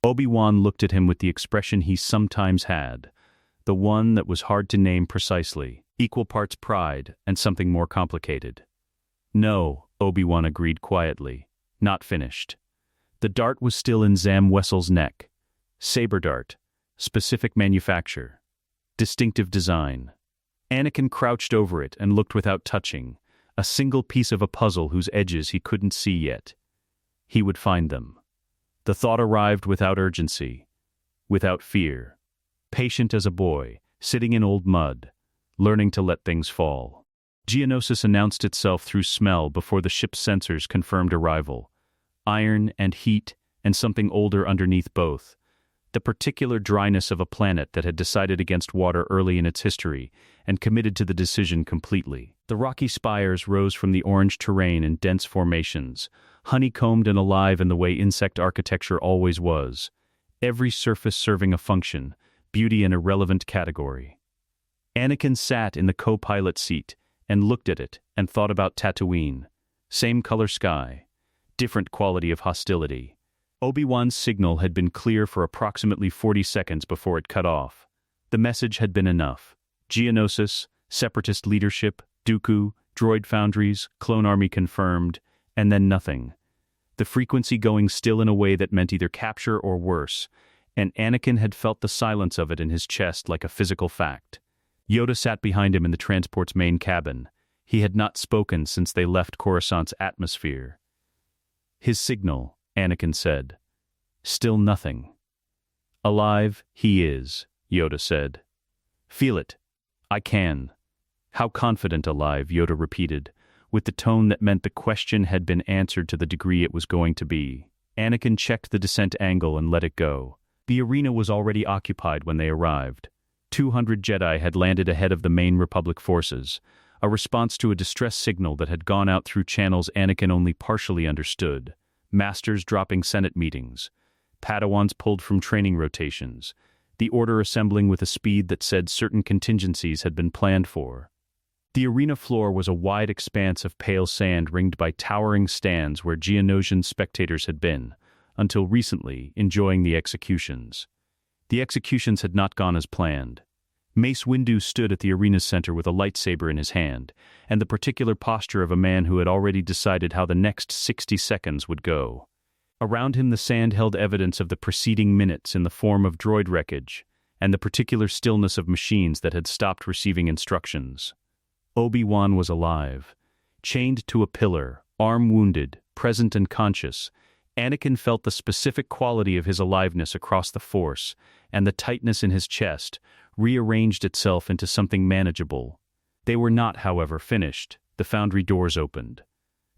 Obi-Wan looked at him with the expression he sometimes had, the one that was hard to name precisely, equal parts pride and something more complicated. "No," Obi-Wan agreed quietly, "not finished." The dart was still in Zam Wessel's neck. Saber dart, specific manufacture, distinctive design. Anakin crouched over it and looked without touching, a single piece of a puzzle whose edges he couldn't see yet. He would find them. The thought arrived without urgency, without fear. Patient as a boy, sitting in old mud, learning to let things fall. Geonosis announced itself through smell before the ship's sensors confirmed arrival. Iron and heat and something older underneath both. The particular dryness of a planet that had decided against water early in its history and committed to the decision completely. The rocky spires rose from the orange terrain in dense formations, honeycombed and alive in the way insect architecture always was, every surface serving a function, beauty an irrelevant category. Anakin sat in the co-pilot seat and looked at it and thought about Tatooine. Same color sky, different quality of hostility. Obi-Wan's signal had been clear for approximately 40 seconds before it cut off. The message had been enough. Geonosis, separatist leadership, Dooku, droid foundries, clone army confirmed, and then nothing. The frequency going still in a way that meant either capture or worse, and Anakin had felt the silence of it in his chest like a physical fact. Yoda sat behind him in the transport's main cabin. He had not spoken since they left Coruscant's atmosphere. His signal, Anakin said. Still nothing. Alive, he is, Yoda said. Feel it. I can. How confident alive, Yoda repeated, with the tone that meant the question had been answered to the degree it was going to be. Anakin checked the descent angle and let it go. The arena was already occupied when they arrived. 200 Jedi had landed ahead of the main Republic forces, a response to a distress signal that had gone out through channels Anakin only partially understood. Masters dropping Senate meetings, Padawans pulled from training rotations, the Order assembling with a speed that said certain contingencies had been planned for. The arena floor was a wide expanse of pale sand ringed by towering stands where Geonosian spectators had been, until recently, enjoying the executions. The executions had not gone as planned. Mace Windu stood at the arena's center with a lightsaber in his hand, and the particular posture of a man who had already decided how the next 60 seconds would go. Around him the sand held evidence of the preceding minutes in the form of droid wreckage, and the particular stillness of machines that had stopped receiving instructions. Obi-Wan was alive. Chained to a pillar, arm wounded, present and conscious, Anakin felt the specific quality of his aliveness across the Force, and the tightness in his chest rearranged itself into something manageable. They were not, however, finished. The foundry doors opened.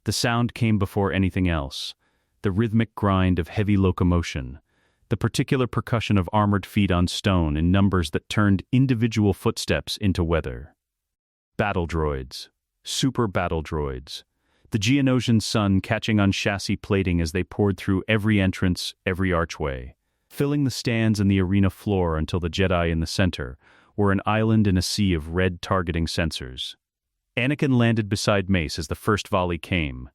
The sound came before anything else, the rhythmic grind of heavy locomotion, the particular percussion of armored feet on stone in numbers that turned individual footsteps into weather. Battle droids. Super battle droids. The Geonosian sun catching on chassis plating as they poured through every entrance, every archway, filling the stands and the arena floor until the Jedi in the center were an island in a sea of red targeting sensors. Anakin landed beside Mace as the first volley came.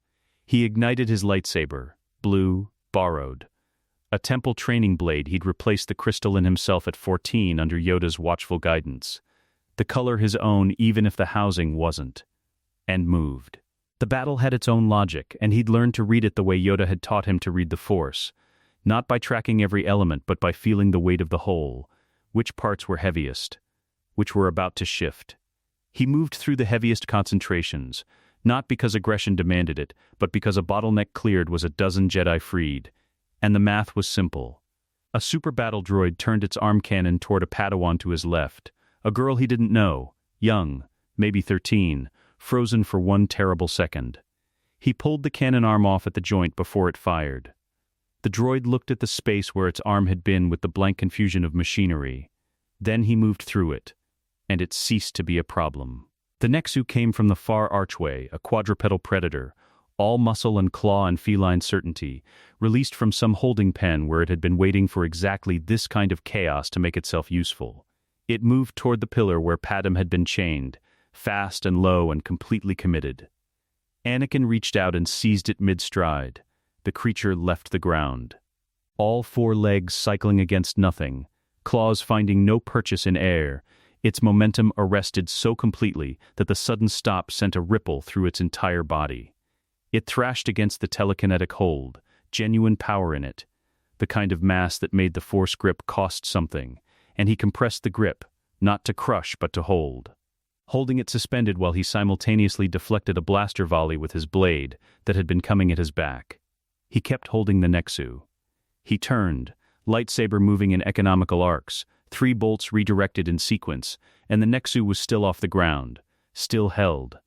He ignited his lightsaber, blue, borrowed. A temple training blade he'd replaced the crystal in himself at 14 under Yoda's watchful guidance. The color his own even if the housing wasn't. And moved. The battle had its own logic, and he'd learned to read it the way Yoda had taught him to read the Force. Not by tracking every element, but by feeling the weight of the whole. Which parts were heaviest? Which were about to shift? He moved through the heaviest concentrations, not because aggression demanded it, but because a bottleneck cleared was a dozen Jedi freed. And the math was simple. A super battle droid turned its arm cannon toward a Padawan to his left, a girl he didn't know, young, maybe 13, frozen for one terrible second. He pulled the cannon arm off at the joint before it fired. The droid looked at the space where its arm had been with the blank confusion of machinery. Then he moved through it, and it ceased to be a problem. The Nexu came from the far archway, a quadrupedal predator, all muscle and claw and feline certainty, released from some holding pen where it had been waiting for exactly this kind of chaos to make itself useful. It moved toward the pillar where Padmé had been chained, fast and low and completely committed. Anakin reached out and seized it mid-stride. The creature left the ground. All four legs cycling against nothing, claws finding no purchase in air, its momentum arrested so completely that the sudden stop sent a ripple through its entire body. It thrashed against the telekinetic hold, genuine power in it, the kind of mass that made the Force grip cost something, and he compressed the grip, not to crush but to hold. Holding it suspended while he simultaneously deflected a blaster volley with his blade that had been coming at his back. He kept holding the Nexu. He turned, lightsaber moving in economical arcs, 3 bolts redirected in sequence, and the Nexu was still off the ground, still held,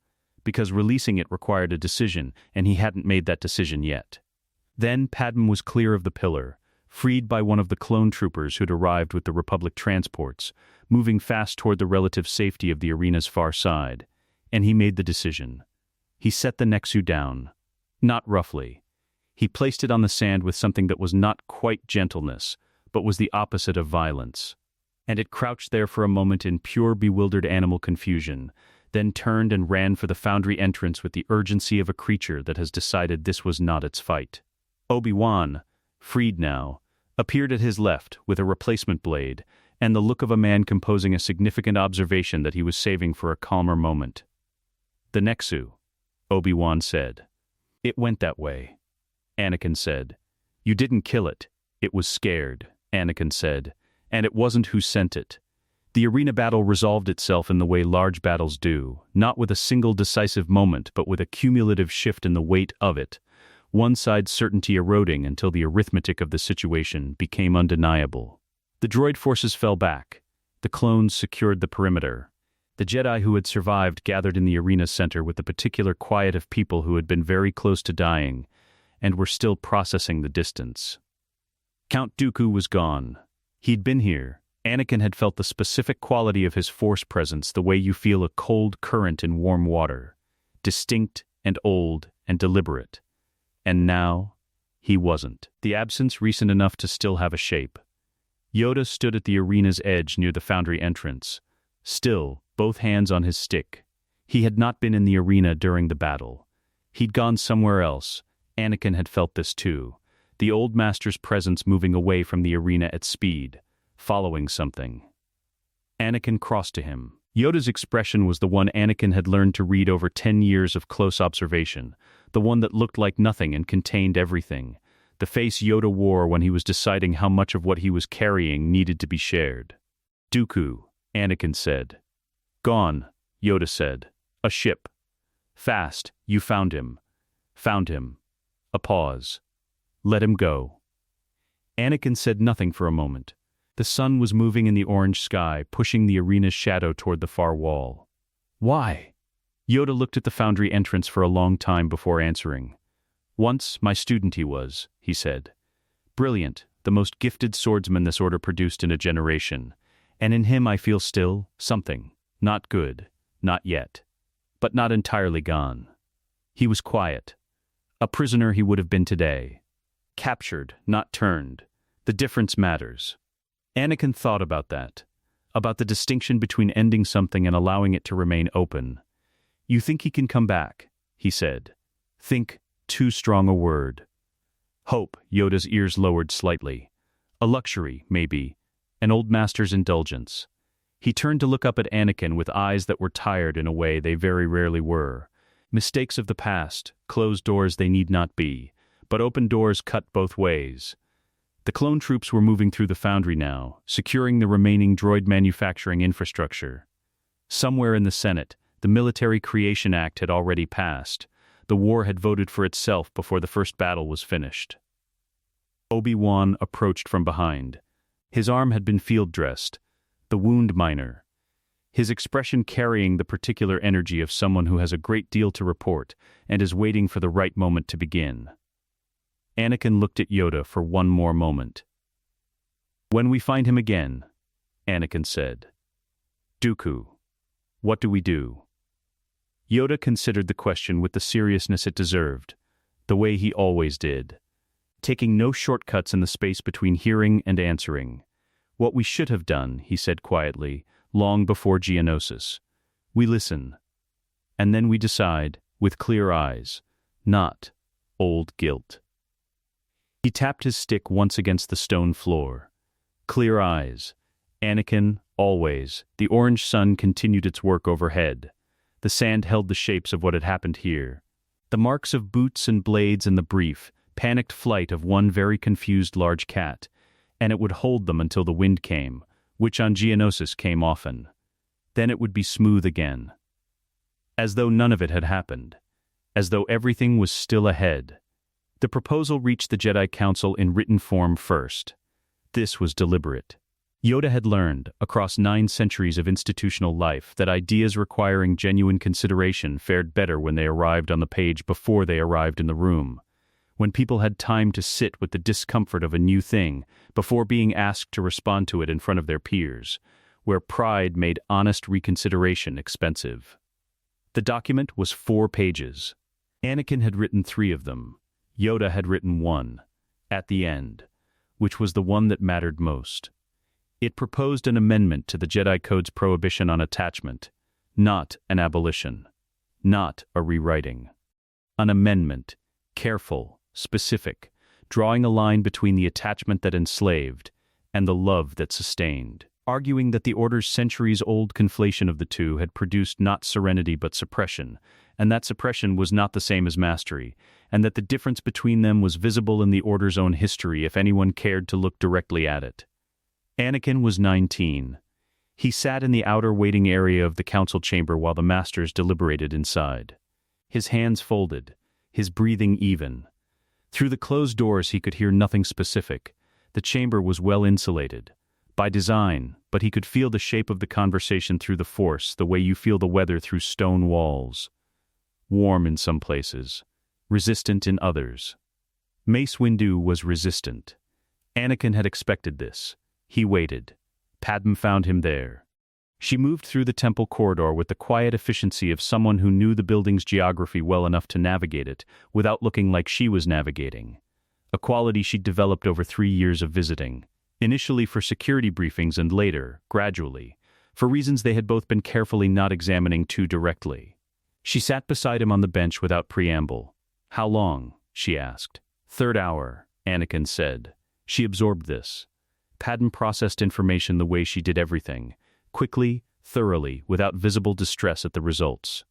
because releasing it required a decision, and he hadn't made that decision yet. Then Padmé was clear of the pillar, freed by one of the clone troopers who'd arrived with the Republic transports, moving fast toward the relative safety of the arena's far side, and he made the decision. He set the Nexu down. Not roughly. He placed it on the sand with something that was not quite gentleness, but was the opposite of violence. And it crouched there for a moment in pure bewildered animal confusion, then turned and ran for the foundry entrance with the urgency of a creature that has decided this was not its fight. Obi-Wan, freed now, appeared at his left with a replacement blade, and the look of a man composing a significant observation that he was saving for a calmer moment. "The Nexu," Obi-Wan said. "It went that way," Anakin said. "You didn't kill it. It was scared," Anakin said. "And it wasn't who sent it." The arena battle resolved itself in the way large battles do, not with a single decisive moment but with a cumulative shift in the weight of it, one side's certainty eroding until the arithmetic of the situation became undeniable. The droid forces fell back. The clones secured the perimeter. The Jedi who had survived gathered in the arena's center with the particular quiet of people who had been very close to dying and were still processing the distance. Count Dooku was gone. He'd been here. Anakin had felt the specific quality of his force presence the way you feel a cold current in warm water, distinct and old and deliberate. And now, he wasn't. The absence recent enough to still have a shape. Yoda stood at the arena's edge near the foundry entrance, still, both hands on his stick. He had not been in the arena during the battle. He'd gone somewhere else. Anakin had felt this too. The old master's presence moving away from the arena at speed, following something. Anakin crossed to him. Yoda's expression was the one Anakin had learned to read over 10 years of close observation, the one that looked like nothing and contained everything, the face Yoda wore when he was deciding how much of what he was carrying needed to be shared. "Dooku," Anakin said. "Gone," Yoda said. "A ship. Fast, you found him." "Found him." A pause. "Let him go." Anakin said nothing for a moment. The sun was moving in the orange sky, pushing the arena's shadow toward the far wall. "Why?" Yoda looked at the foundry entrance for a long time before answering. "Once my student he was," he said. "Brilliant, the most gifted swordsman this order produced in a generation. And in him I feel still something. Not good, not yet. But not entirely gone. He was quiet. A prisoner he would have been today. Captured, not turned. The difference matters." Anakin thought about that. About the distinction between ending something and allowing it to remain open. "You think he can come back," he said. "Think, too strong a word." Hope, Yoda's ears lowered slightly. A luxury, maybe. An old master's indulgence. He turned to look up at Anakin with eyes that were tired in a way they very rarely were. Mistakes of the past, closed doors they need not be, but open doors cut both ways. The clone troops were moving through the foundry now, securing the remaining droid manufacturing infrastructure. Somewhere in the Senate, the Military Creation Act had already passed. The war had voted for itself before the first battle was finished. Obi-Wan approached from behind. His arm had been field-dressed, the wound minor. His expression carrying the particular energy of someone who has a great deal to report and is waiting for the right moment to begin. Anakin looked at Yoda for one more moment. "When we find him again," Anakin said. "Dooku, what do we do?" Yoda considered the question with the seriousness it deserved, the way he always did, taking no shortcuts in the space between hearing and answering. "What we should have done," he said quietly, long before Geonosis. "We listen. And then we decide, with clear eyes, not old guilt." He tapped his stick once against the stone floor. Clear eyes. Anakin, always. The orange sun continued its work overhead. The sand held the shapes of what had happened here. The marks of boots and blades and the brief, panicked flight of one very confused large cat, and it would hold them until the wind came, which on Geonosis came often. Then it would be smooth again. As though none of it had happened. As though everything was still ahead. The proposal reached the Jedi Council in written form first. This was deliberate. Yoda had learned, across 9 centuries of institutional life, that ideas requiring genuine consideration fared better when they arrived on the page before they arrived in the room. When people had time to sit with the discomfort of a new thing before being asked to respond to it in front of their peers, where pride made honest reconsideration expensive. The document was 4 pages. Anakin had written 3 of them. Yoda had written 1, at the end, which was the one that mattered most. It proposed an amendment to the Jedi Code's prohibition on attachment, not an abolition, not a rewriting. An amendment, careful, specific, drawing a line between the attachment that enslaved and the love that sustained, arguing that the Order's centuries-old conflation of the two had produced not serenity but suppression, and that suppression was not the same as mastery, and that the difference between them was visible in the Order's own history if anyone cared to look directly at it. Anakin was 19. He sat in the outer waiting area of the council chamber while the masters deliberated inside. His hands folded, his breathing even. Through the closed doors he could hear nothing specific. The chamber was well insulated. By design, but he could feel the shape of the conversation through the Force, the way you feel the weather through stone walls. Warm in some places, resistant in others. Mace Windu was resistant. Anakin had expected this. He waited. Padmé found him there. She moved through the temple corridor with the quiet efficiency of someone who knew the building's geography well enough to navigate it, without looking like she was navigating. A quality she'd developed over 3 years of visiting. Initially for security briefings and later, gradually, for reasons they had both been carefully not examining too directly. She sat beside him on the bench without preamble. "How long?" she asked. "3rd hour," Anakin said. She absorbed this. Padmé processed information the way she did everything, quickly, thoroughly, without visible distress at the results.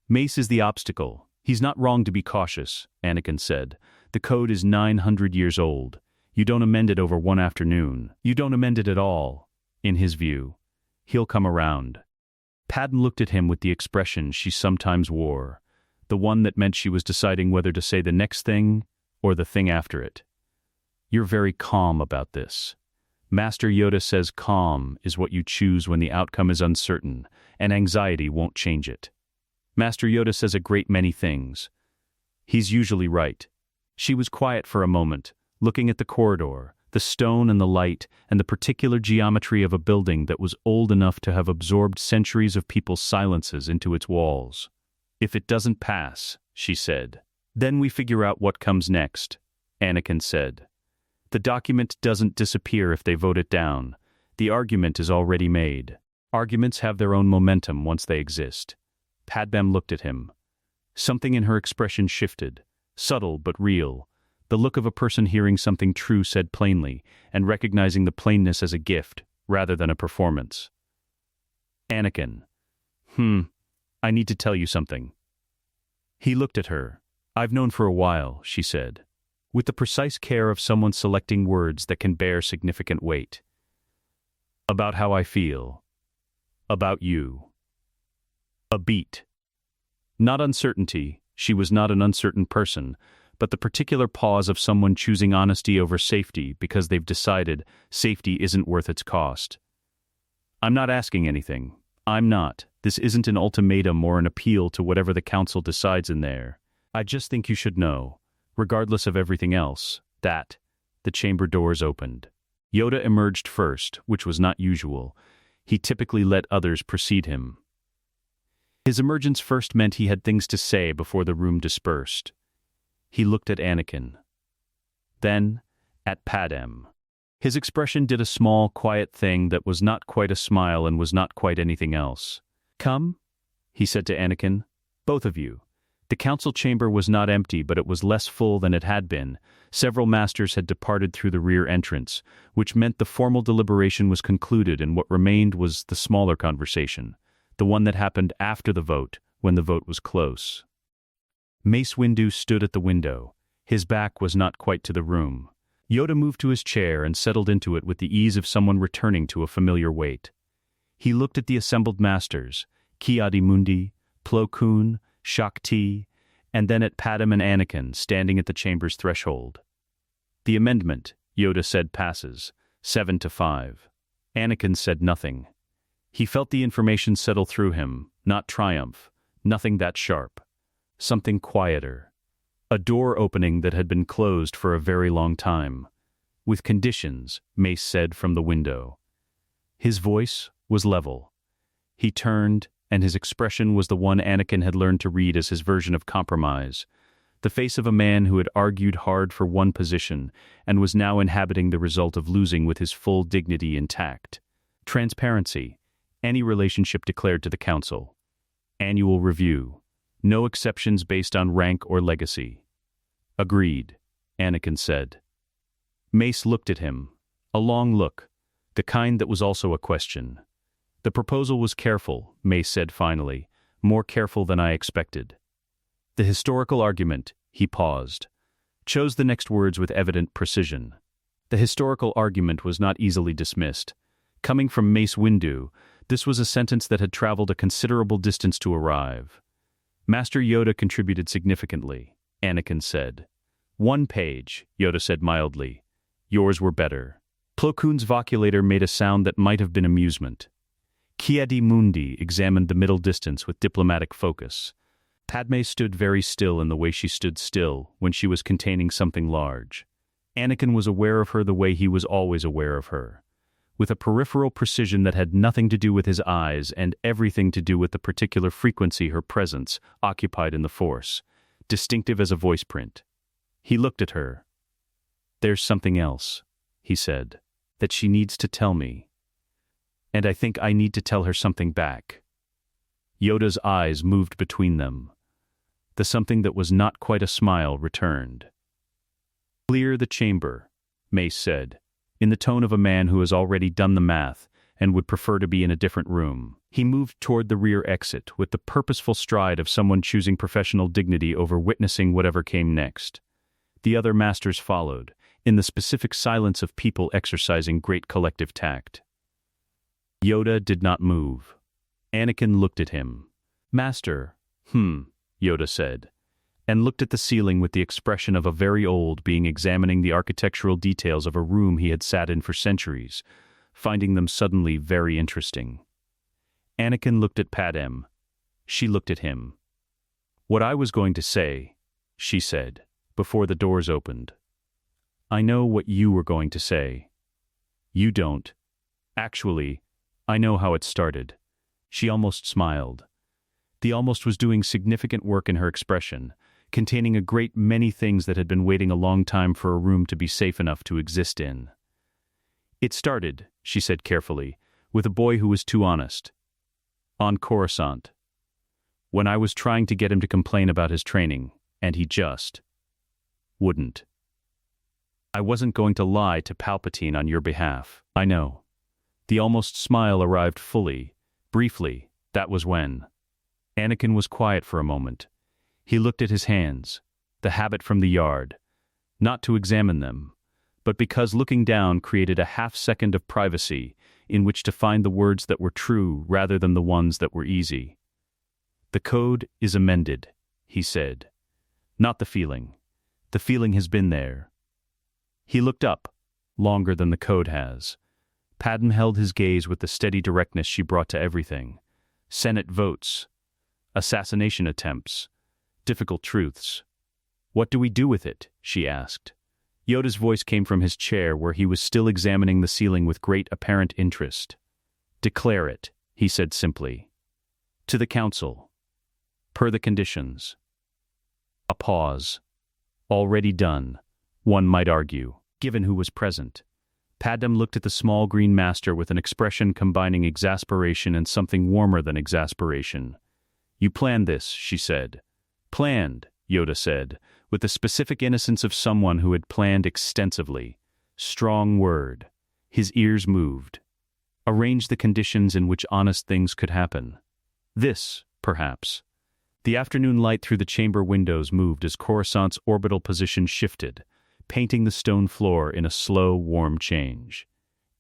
"Mace is the obstacle. He's not wrong to be cautious," Anakin said. "The code is 900 years old. You don't amend it over one afternoon. You don't amend it at all, in his view. He'll come around." Padmé looked at him with the expression she sometimes wore, the one that meant she was deciding whether to say the next thing or the thing after it. "You're very calm about this. Master Yoda says calm is what you choose when the outcome is uncertain, and anxiety won't change it. Master Yoda says a great many things. He's usually right." She was quiet for a moment, looking at the corridor, the stone and the light, and the particular geometry of a building that was old enough to have absorbed centuries of people's silences into its walls. "If it doesn't pass," she said, "then we figure out what comes next," Anakin said. "The document doesn't disappear if they vote it down. The argument is already made. Arguments have their own momentum once they exist." Padmé looked at him. Something in her expression shifted, subtle but real, the look of a person hearing something true said plainly, and recognizing the plainness as a gift, rather than a performance. "Anakin. I need to tell you something." He looked at her. "I've known for a while," she said, with the precise care of someone selecting words that can bear significant weight. "About how I feel. About you." A beat. Not uncertainty, she was not an uncertain person, but the particular pause of someone choosing honesty over safety because they've decided safety isn't worth its cost. "I'm not asking anything. I'm not. This isn't an ultimatum or an appeal to whatever the council decides in there. I just think you should know, regardless of everything else, that..." The chamber doors opened. Yoda emerged first, which was not usual. He typically let others precede him. His emergence first meant he had things to say before the room dispersed. He looked at Anakin. Then, at Padmé. His expression did a small, quiet thing that was not quite a smile and was not quite anything else. "Come," he said to Anakin. "Both of you." The council chamber was not empty, but it was less full than it had been. Several masters had departed through the rear entrance, which meant the formal deliberation was concluded and what remained was the smaller conversation, the one that happened after the vote, when the vote was close. Mace Windu stood at the window. His back was not quite to the room. Yoda moved to his chair and settled into it with the ease of someone returning to a familiar weight. He looked at the assembled masters, Ki-Adi-Mundi, Plo Koon, Shakti, and then at Padmé and Anakin standing at the chamber's threshold. "The amendment," Yoda said, "passes, 7-5. Anakin said nothing. He felt the information settle through him, not triumph, nothing that sharp. Something quieter. A door opening that had been closed for a very long time. With conditions, Mace said from the window. His voice was level. He turned, and his expression was the one Anakin had learned to read as his version of compromise. The face of a man who had argued hard for one position and was now inhabiting the result of losing with his full dignity intact. Transparency. Any relationship declared to the Council. Annual review. No exceptions based on rank or legacy. Agreed, Anakin said. Mace looked at him. A long look, the kind that was also a question. The proposal was careful, Mace said finally, more careful than I expected. The historical argument, he paused, chose the next words with evident precision. The historical argument was not easily dismissed. Coming from Mace Windu, this was a sentence that had traveled a considerable distance to arrive. Master Yoda contributed significantly, Anakin said. 1 page, Yoda said mildly. Yours were better. Plo Koon's voculator made a sound that might have been amusement. Ki-Adi-Mundi examined the middle distance with diplomatic focus. Padmé stood very still in the way she stood still when she was containing something large. Anakin was aware of her the way he was always aware of her, with a peripheral precision that had nothing to do with his eyes and everything to do with the particular frequency her presence occupied in the Force, distinctive as a voice print. He looked at her. There's something else, he said, that she needs to tell me. And I think I need to tell her something back. Yoda's eyes moved between them. The something that was not quite a smile returned. Clear the chamber, Mace said, in the tone of a man who has already done the math and would prefer to be in a different room. He moved toward the rear exit with the purposeful stride of someone choosing professional dignity over witnessing whatever came next. The other masters followed, in the specific silence of people exercising great collective tact. Yoda did not move. Anakin looked at him. Master, Yoda said, and looked at the ceiling with the expression of a very old being examining the architectural details of a room he had sat in for centuries, finding them suddenly very interesting. Anakin looked at Padmé. She looked at him. What I was going to say, she said, before the doors opened. I know what you were going to say. You don't. Actually, I know how it started. She almost smiled. The almost was doing significant work in her expression, containing a great many things that had been waiting a long time for a room to be safe enough to exist in. It started, she said carefully, with a boy who was too honest. On Coruscant. When I was trying to get him to complain about his training, and he just wouldn't. I wasn't going to lie to Palpatine on your behalf, I know. The almost smile arrived fully, briefly, that was when. Anakin was quiet for a moment. He looked at his hands, the habit from the yard, not to examine them, but because looking down created a half-second of privacy in which to find the words that were true rather than the ones that were easy. The code is amended, he said. Not the feeling. The feeling has been there. He looked up, longer than the code has. Padmé held his gaze with the steady directness she brought to everything. Senate votes. Assassination attempts. Difficult truths. What do we do with it? She asked. Yoda's voice came from his chair where he was still examining the ceiling with great apparent interest. Declare it, he said simply. To the Council. Per the conditions. A pause. Already done, one might argue, given who was present. Padmé looked at the small green master with an expression combining exasperation and something warmer than exasperation. You planned this, she said. Planned, Yoda said, with the specific innocence of someone who had planned extensively. Strong word. His ears moved. Arrange the conditions in which honest things could happen. This, perhaps. The afternoon light through the chamber windows moved as Coruscant's orbital position shifted, painting the stone floor in a slow, warm change.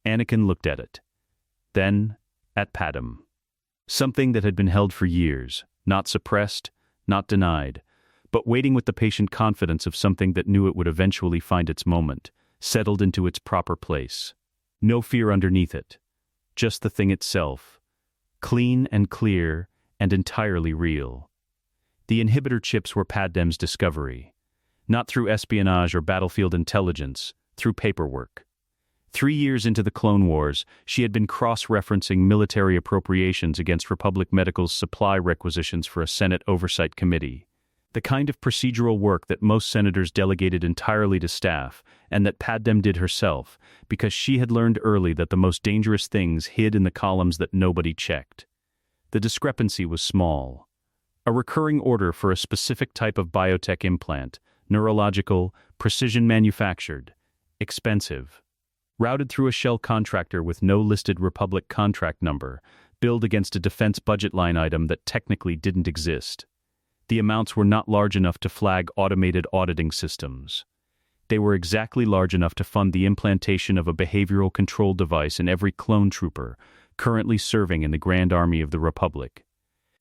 Anakin looked at it. Then, at Padmé. Something that had been held for years, not suppressed, not denied, but waiting with the patient confidence of something that knew it would eventually find its moment, settled into its proper place. No fear underneath it. just the thing itself. Clean and clear and entirely real. The inhibitor chips were Padmé's discovery. Not through espionage or battlefield intelligence, through paperwork. 3 years into the Clone Wars, she had been cross-referencing military appropriations against Republic Medical's supply requisitions for a Senate Oversight Committee. The kind of procedural work that most senators delegated entirely to staff, and that Padmé did herself, because she had learned early that the most dangerous things hid in the columns that nobody checked. The discrepancy was small. A recurring order for a specific type of biotech implant, neurological, precision manufactured, expensive. Routed through a shell contractor with no listed Republic contract number, billed against a defense budget line item that technically didn't exist. The amounts were not large enough to flag automated auditing systems. They were exactly large enough to fund the implantation of a behavioral control device in every clone trooper currently serving in the Grand Army of the Republic.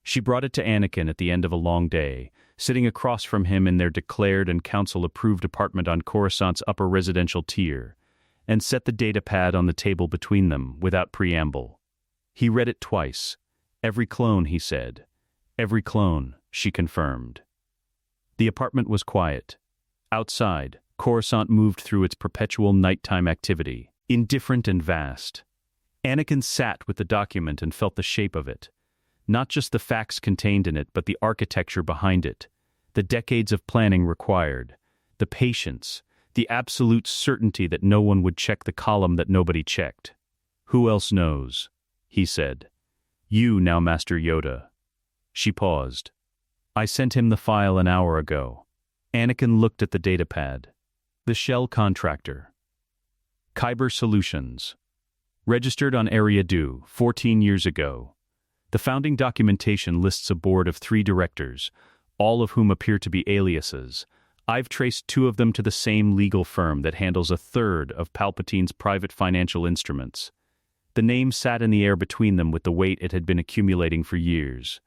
She brought it to Anakin at the end of a long day, sitting across from him in their declared and council-approved apartment on Coruscant's upper residential tier, and set the datapad on the table between them without preamble. He read it twice. Every clone, he said. Every clone, she confirmed. The apartment was quiet. Outside, Coruscant moved through its perpetual nighttime activity, indifferent and vast. Anakin sat with the document and felt the shape of it. Not just the facts contained in it, but the architecture behind it, the decades of planning required, the patience, the absolute certainty that no one would check the column that nobody checked. "Who else knows?" he said. "You now, Master Yoda." She paused. "I sent him the file an hour ago." Anakin looked at the datapad. The shell contractor. Kyber Solutions. Registered on Eriadu 14 years ago. The founding documentation lists a board of 3 directors, all of whom appear to be aliases. I've traced 2 of them to the same legal firm that handles a third of Palpatine's private financial instruments. The name sat in the air between them with the weight it had been accumulating for years.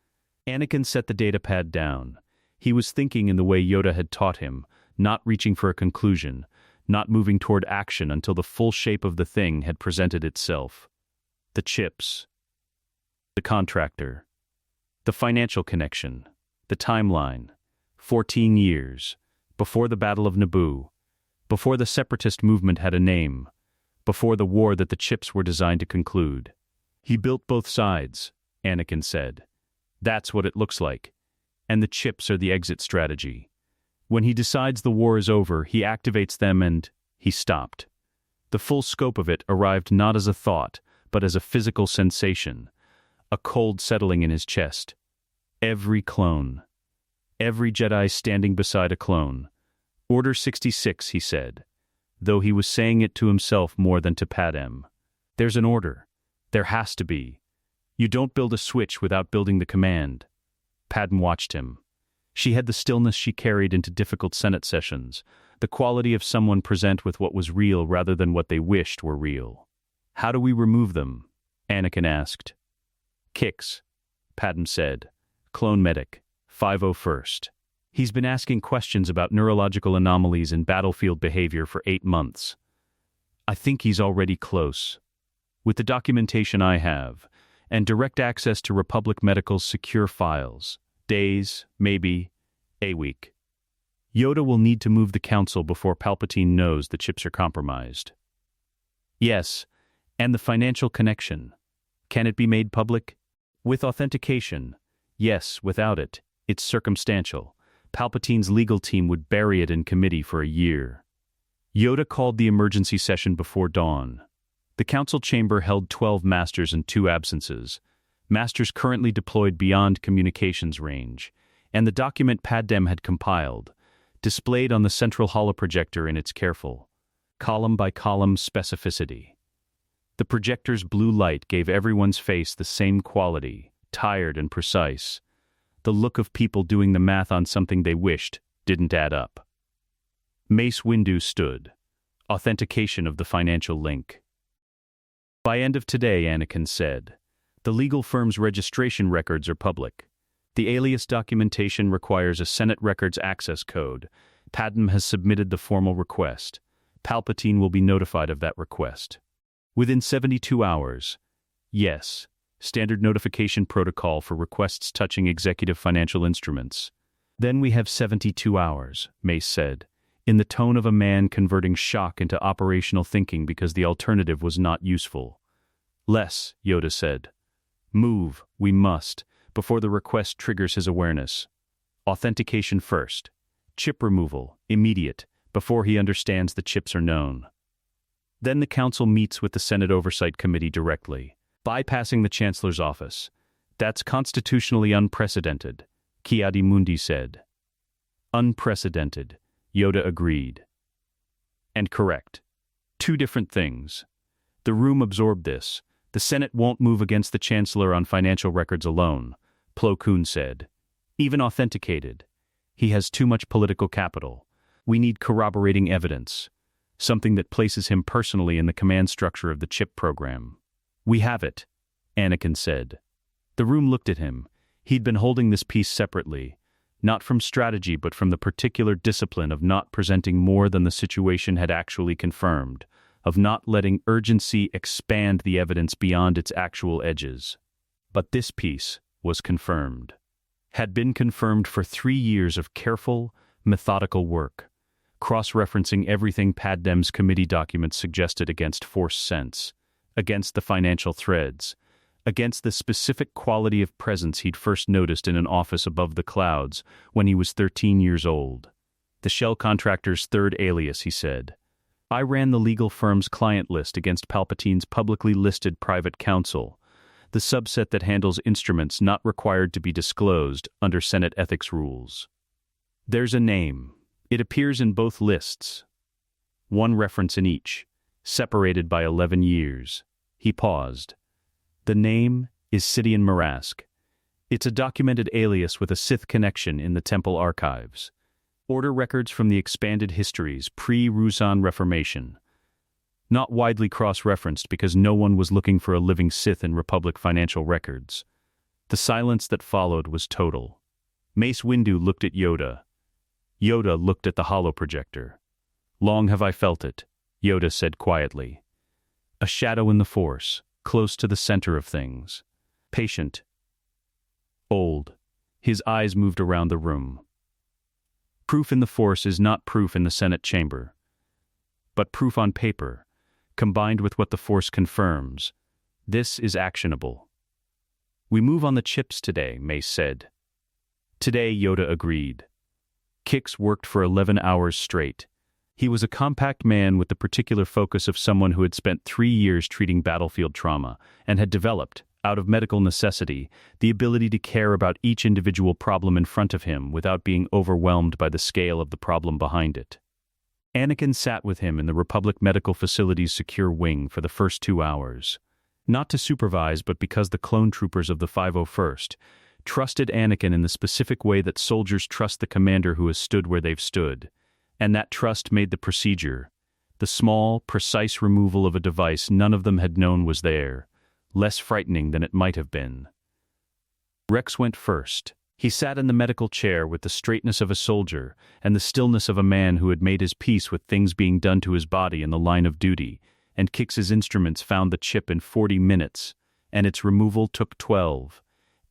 Anakin set the datapad down. He was thinking in the way Yoda had taught him, not reaching for a conclusion, not moving toward action until the full shape of the thing had presented itself. The chips. The contractor. The financial connection. The timeline. 14 years. Before the Battle of Naboo. Before the separatist movement had a name. Before the war that the chips were designed to conclude. He built both sides, Anakin said. That's what it looks like. And the chips are the exit strategy. When he decides the war is over, he activates them and he stopped. The full scope of it arrived not as a thought, but as a physical sensation. A cold settling in his chest. Every clone. Every Jedi standing beside a clone. Order 66, he said, though he was saying it to himself more than to Padmé. There's an order. There has to be. You don't build a switch without building the command. Padmé watched him. She had the stillness she carried into difficult Senate sessions, the quality of someone present with what was real rather than what they wished were real. "How do we remove them?" Anakin asked. "Kix," Padmé said. "Clone medic, 501st. He's been asking questions about neurological anomalies and battlefield behavior for 8 months. I think he's already close. With the documentation I have, and direct access to Republic Medical's secure files, days, maybe, a week. Yoda will need to move the Council before Palpatine knows the chips are compromised." "Yes, and the financial connection. Can it be made public?" "With authentication. Yes, without it, it's circumstantial. Palpatine's legal team would bury it in committee for a year." Yoda called the emergency session before dawn. The council chamber held 12 masters and 2 absences, masters currently deployed beyond communications range, and the document Padmé had compiled, displayed on the central holoprojector in its careful, column-by-column specificity. The projector's blue light gave everyone's face the same quality, tired and precise, the look of people doing the math on something they wished didn't add up. Mace Windu stood. Authentication of the financial link. "By end of today," Anakin said. "The legal firm's registration records are public. The alias documentation requires a Senate Records Access Code. Padmé has submitted the formal request. Palpatine will be notified of that request. Within 72 hours, Yes. Standard notification protocol for requests touching executive financial instruments. Then we have 72 hours, Mace said, in the tone of a man converting shock into operational thinking because the alternative was not useful. Less, Yoda said. Move, we must, before the request triggers his awareness. Authentication first. Chip removal, immediate, before he understands the chips are known. Then the Council meets with the Senate Oversight Committee directly, bypassing the Chancellor's office. That's constitutionally unprecedented, Ki-Adi-Mundi said. Unprecedented, Yoda agreed. And correct. Two different things. The room absorbed this. The Senate won't move against the Chancellor on financial records alone, Plo Koon said. Even authenticated. He has too much political capital. We need corroborating evidence. Something that places him personally in the command structure of the chip program. We have it, Anakin said. The room looked at him. He'd been holding this piece separately, not from strategy but from the particular discipline of not presenting more than the situation had actually confirmed, of not letting urgency expand the evidence beyond its actual edges. But this piece was confirmed. Had been confirmed for 3 years of careful, methodical work, cross-referencing everything Padmé's committee documents suggested against Force sense, against the financial threads, against the specific quality of presence he'd first noticed in an office above the clouds when he was 13 years old. The shell contractor's third alias, he said. I ran the legal firm's client list against Palpatine's publicly listed private counsel, the subset that handles instruments not required to be disclosed under Senate ethics rules. There's a name. It appears in both lists. One reference in each, separated by 11 years. He paused. The name is Sidian Marask. It's a documented alias with a Sith connection in the Temple archives. Order records from the expanded histories pre-Ruusan Reformation. Not widely cross-referenced because no one was looking for a living Sith in Republic financial records. The silence that followed was total. Mace Windu looked at Yoda. Yoda looked at the holoprojector. Long have I felt it, Yoda said quietly. A shadow in the Force, close to the center of things. Patient. Old. His eyes moved around the room. Proof in the Force is not proof in the Senate chamber, but proof on paper, combined with what the Force confirms. This is actionable. We move on the chips today, Mace said. Today, Yoda agreed. Kix worked for 11 hours straight. He was a compact man with the particular focus of someone who had spent 3 years treating battlefield trauma and had developed, out of medical necessity, the ability to care about each individual problem in front of him without being overwhelmed by the scale of the problem behind it. Anakin sat with him in the Republic Medical Facility's secure wing for the first 2 hours. Not to supervise, but because the clone troopers of the 501st trusted Anakin in the specific way that soldiers trust the commander who has stood where they've stood. And that trust made the procedure, the small, precise removal of a device none of them had known was there, less frightening than it might have been. Rex went first. He sat in the medical chair with the straightness of a soldier and the stillness of a man who had made his peace with things being done to his body in the line of duty, and Kix's instruments found the chip in 40 minutes, and its removal took 12.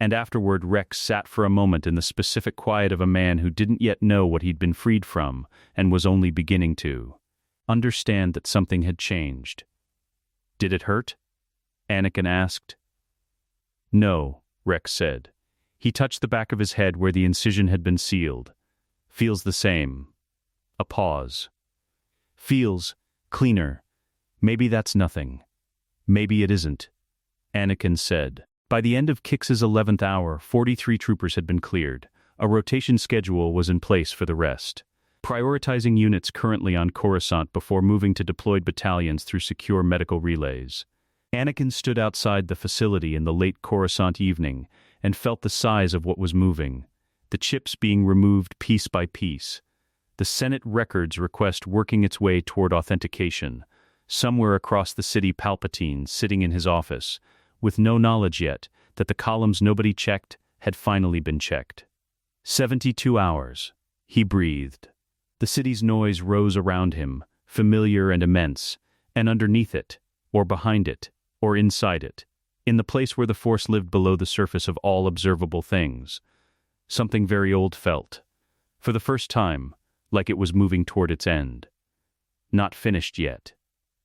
And afterward Rex sat for a moment in the specific quiet of a man who didn't yet know what he'd been freed from, and was only beginning to understand that something had changed. Did it hurt? Anakin asked. No, Rex said. He touched the back of his head where the incision had been sealed. Feels the same. A pause. Feels cleaner. Maybe that's nothing. Maybe it isn't, Anakin said. By the end of Kix's 11th hour, 43 troopers had been cleared. A rotation schedule was in place for the rest, prioritizing units currently on Coruscant before moving to deployed battalions through secure medical relays. Anakin stood outside the facility in the late Coruscant evening and felt the size of what was moving, the chips being removed piece by piece, the Senate records request working its way toward authentication, somewhere across the city Palpatine sitting in his office, with no knowledge yet that the columns nobody checked had finally been checked. 72 hours. He breathed. The city's noise rose around him, familiar and immense, and underneath it, or behind it, or inside it, in the place where the Force lived below the surface of all observable things. Something very old felt, for the first time, like it was moving toward its end. Not finished yet,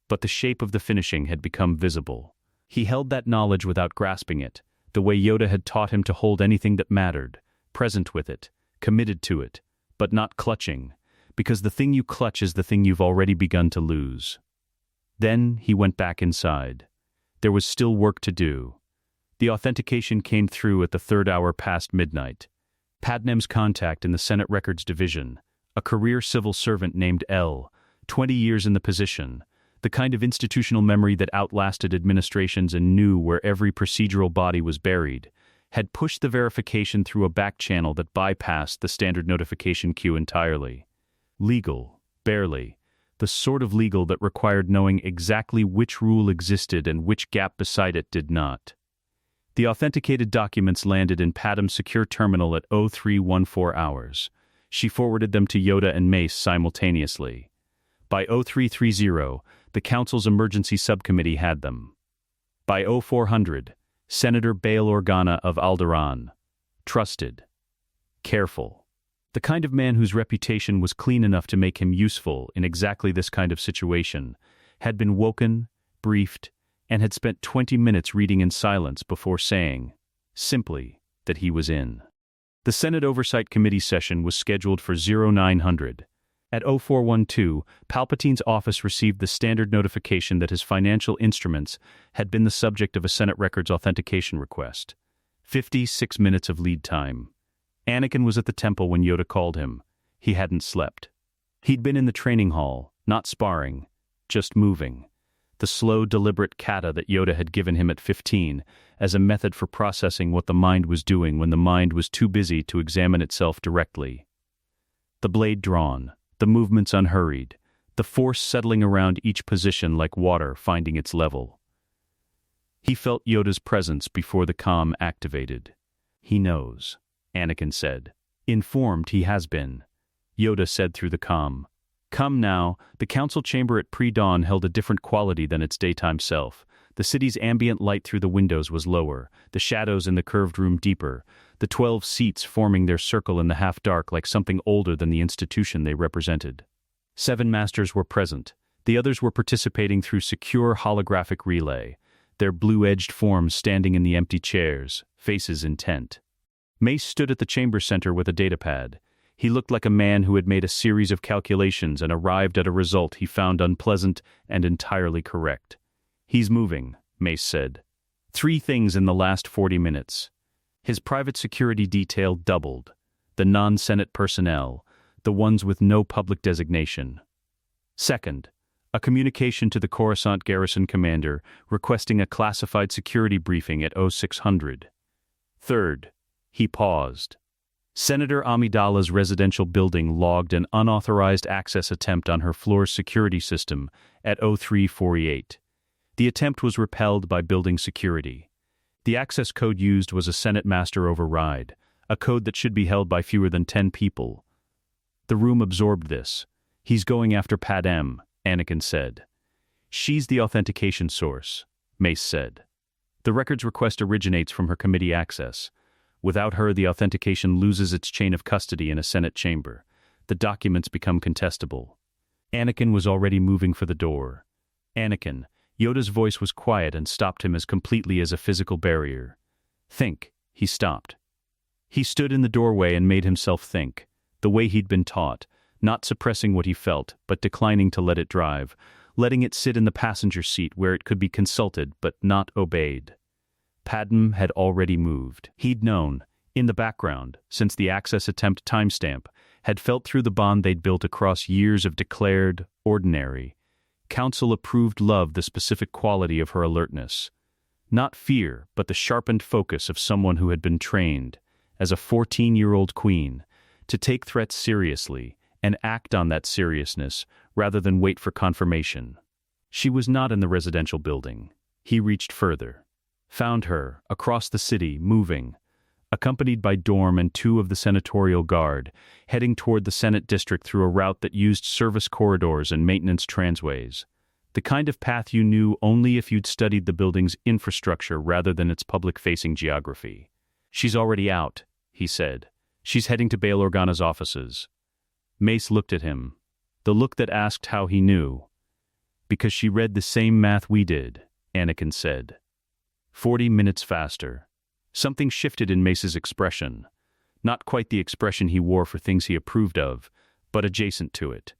but the shape of the finishing had become visible. He held that knowledge without grasping it, the way Yoda had taught him to hold anything that mattered, present with it, committed to it, but not clutching, because the thing you clutch is the thing you've already begun to lose. Then he went back inside. There was still work to do. The authentication came through at the 3rd hour past midnight. Padmé's contact in the Senate Records Division, a career civil servant named L, 20 years in the position, the kind of institutional memory that outlasted administrations and knew where every procedural body was buried, had pushed the verification through a back channel that bypassed the standard notification queue entirely. Legal, barely, the sort of legal that required knowing exactly which rule existed and which gap beside it did not. The authenticated documents landed in Padmé's secure terminal at 0314 hours. She forwarded them to Yoda and Mace simultaneously. By 0330, the Council's emergency subcommittee had them. By 0400, Senator Bail Organa of Alderaan. Trusted. Careful. The kind of man whose reputation was clean enough to make him useful in exactly this kind of situation, had been woken, briefed, and had spent 20 minutes reading in silence before saying, simply, that he was in. The Senate Oversight Committee session was scheduled for 0900. At 0412, Palpatine's office received the standard notification that his financial instruments had been the subject of a Senate Records authentication request. 56 minutes of lead time. Anakin was at the temple when Yoda called him. He hadn't slept. He'd been in the training hall, not sparring, just moving. The slow, deliberate kata that Yoda had given him at 15, as a method for processing what the mind was doing when the mind was too busy to examine itself directly. The blade drawn, the movements unhurried, the force settling around each position like water finding its level. He felt Yoda's presence before the comm activated. He knows, Anakin said. Informed he has been. Yoda said through the comm. Come now, the council chamber at pre-dawn held a different quality than its daytime self. The city's ambient light through the windows was lower, the shadows in the curved room deeper, the 12 seats forming their circle in the half-dark like something older than the institution they represented. 7 masters were present. The others were participating through secure holographic relay, their blue-edged forms standing in the empty chairs, faces intent. Mace stood at the chamber center with a datapad. He looked like a man who had made a series of calculations and arrived at a result he found unpleasant and entirely correct. He's moving, Mace said. 3 things in the last 40 minutes. His private security detail doubled. The non-Senate personnel, the ones with no public designation. Second, a communication to the Coruscant garrison commander requesting a classified security briefing at 0600. Third, he paused. Senator Amidala's residential building logged an unauthorized access attempt on her floor's security system at 0348. The attempt was repelled by building security. The access code used was a Senate Master override, a code that should be held by fewer than 10 people. The room absorbed this. He's going after Padmé, Anakin said. She's the authentication source, Mace said. The records request originates from her committee access. Without her, the authentication loses its chain of custody in a Senate chamber. The documents become contestable. Anakin was already moving for the door. Anakin, Yoda's voice was quiet and stopped him as completely as a physical barrier. Think, he stopped. He stood in the doorway and made himself think, the way he'd been taught, not suppressing what he felt, but declining to let it drive, letting it sit in the passenger seat where it could be consulted but not obeyed. Padmé had already moved. He'd known, in the background, since the access attempt timestamp, had felt through the bond they'd built across years of declared, ordinary, Council-approved love the specific quality of her alertness. Not fear, but the sharpened focus of someone who had been trained, as a 14-year-old queen, to take threats seriously and act on that seriousness rather than wait for confirmation. She was not in the residential building. He reached further. Found her, across the city, moving, accompanied by Dorm and 2 of the senatorial guard, heading toward the Senate district through a route that used service corridors and maintenance transways. The kind of path you knew only if you'd studied the building's infrastructure rather than its public-facing geography. "She's already out," he said. "She's heading to Bail Organa's offices." Mace looked at him, the look that asked how he knew. "Because she read the same math we did," Anakin said. 40 minutes faster. Something shifted in Mace's expression. Not quite the expression he wore for things he approved of, but adjacent to it.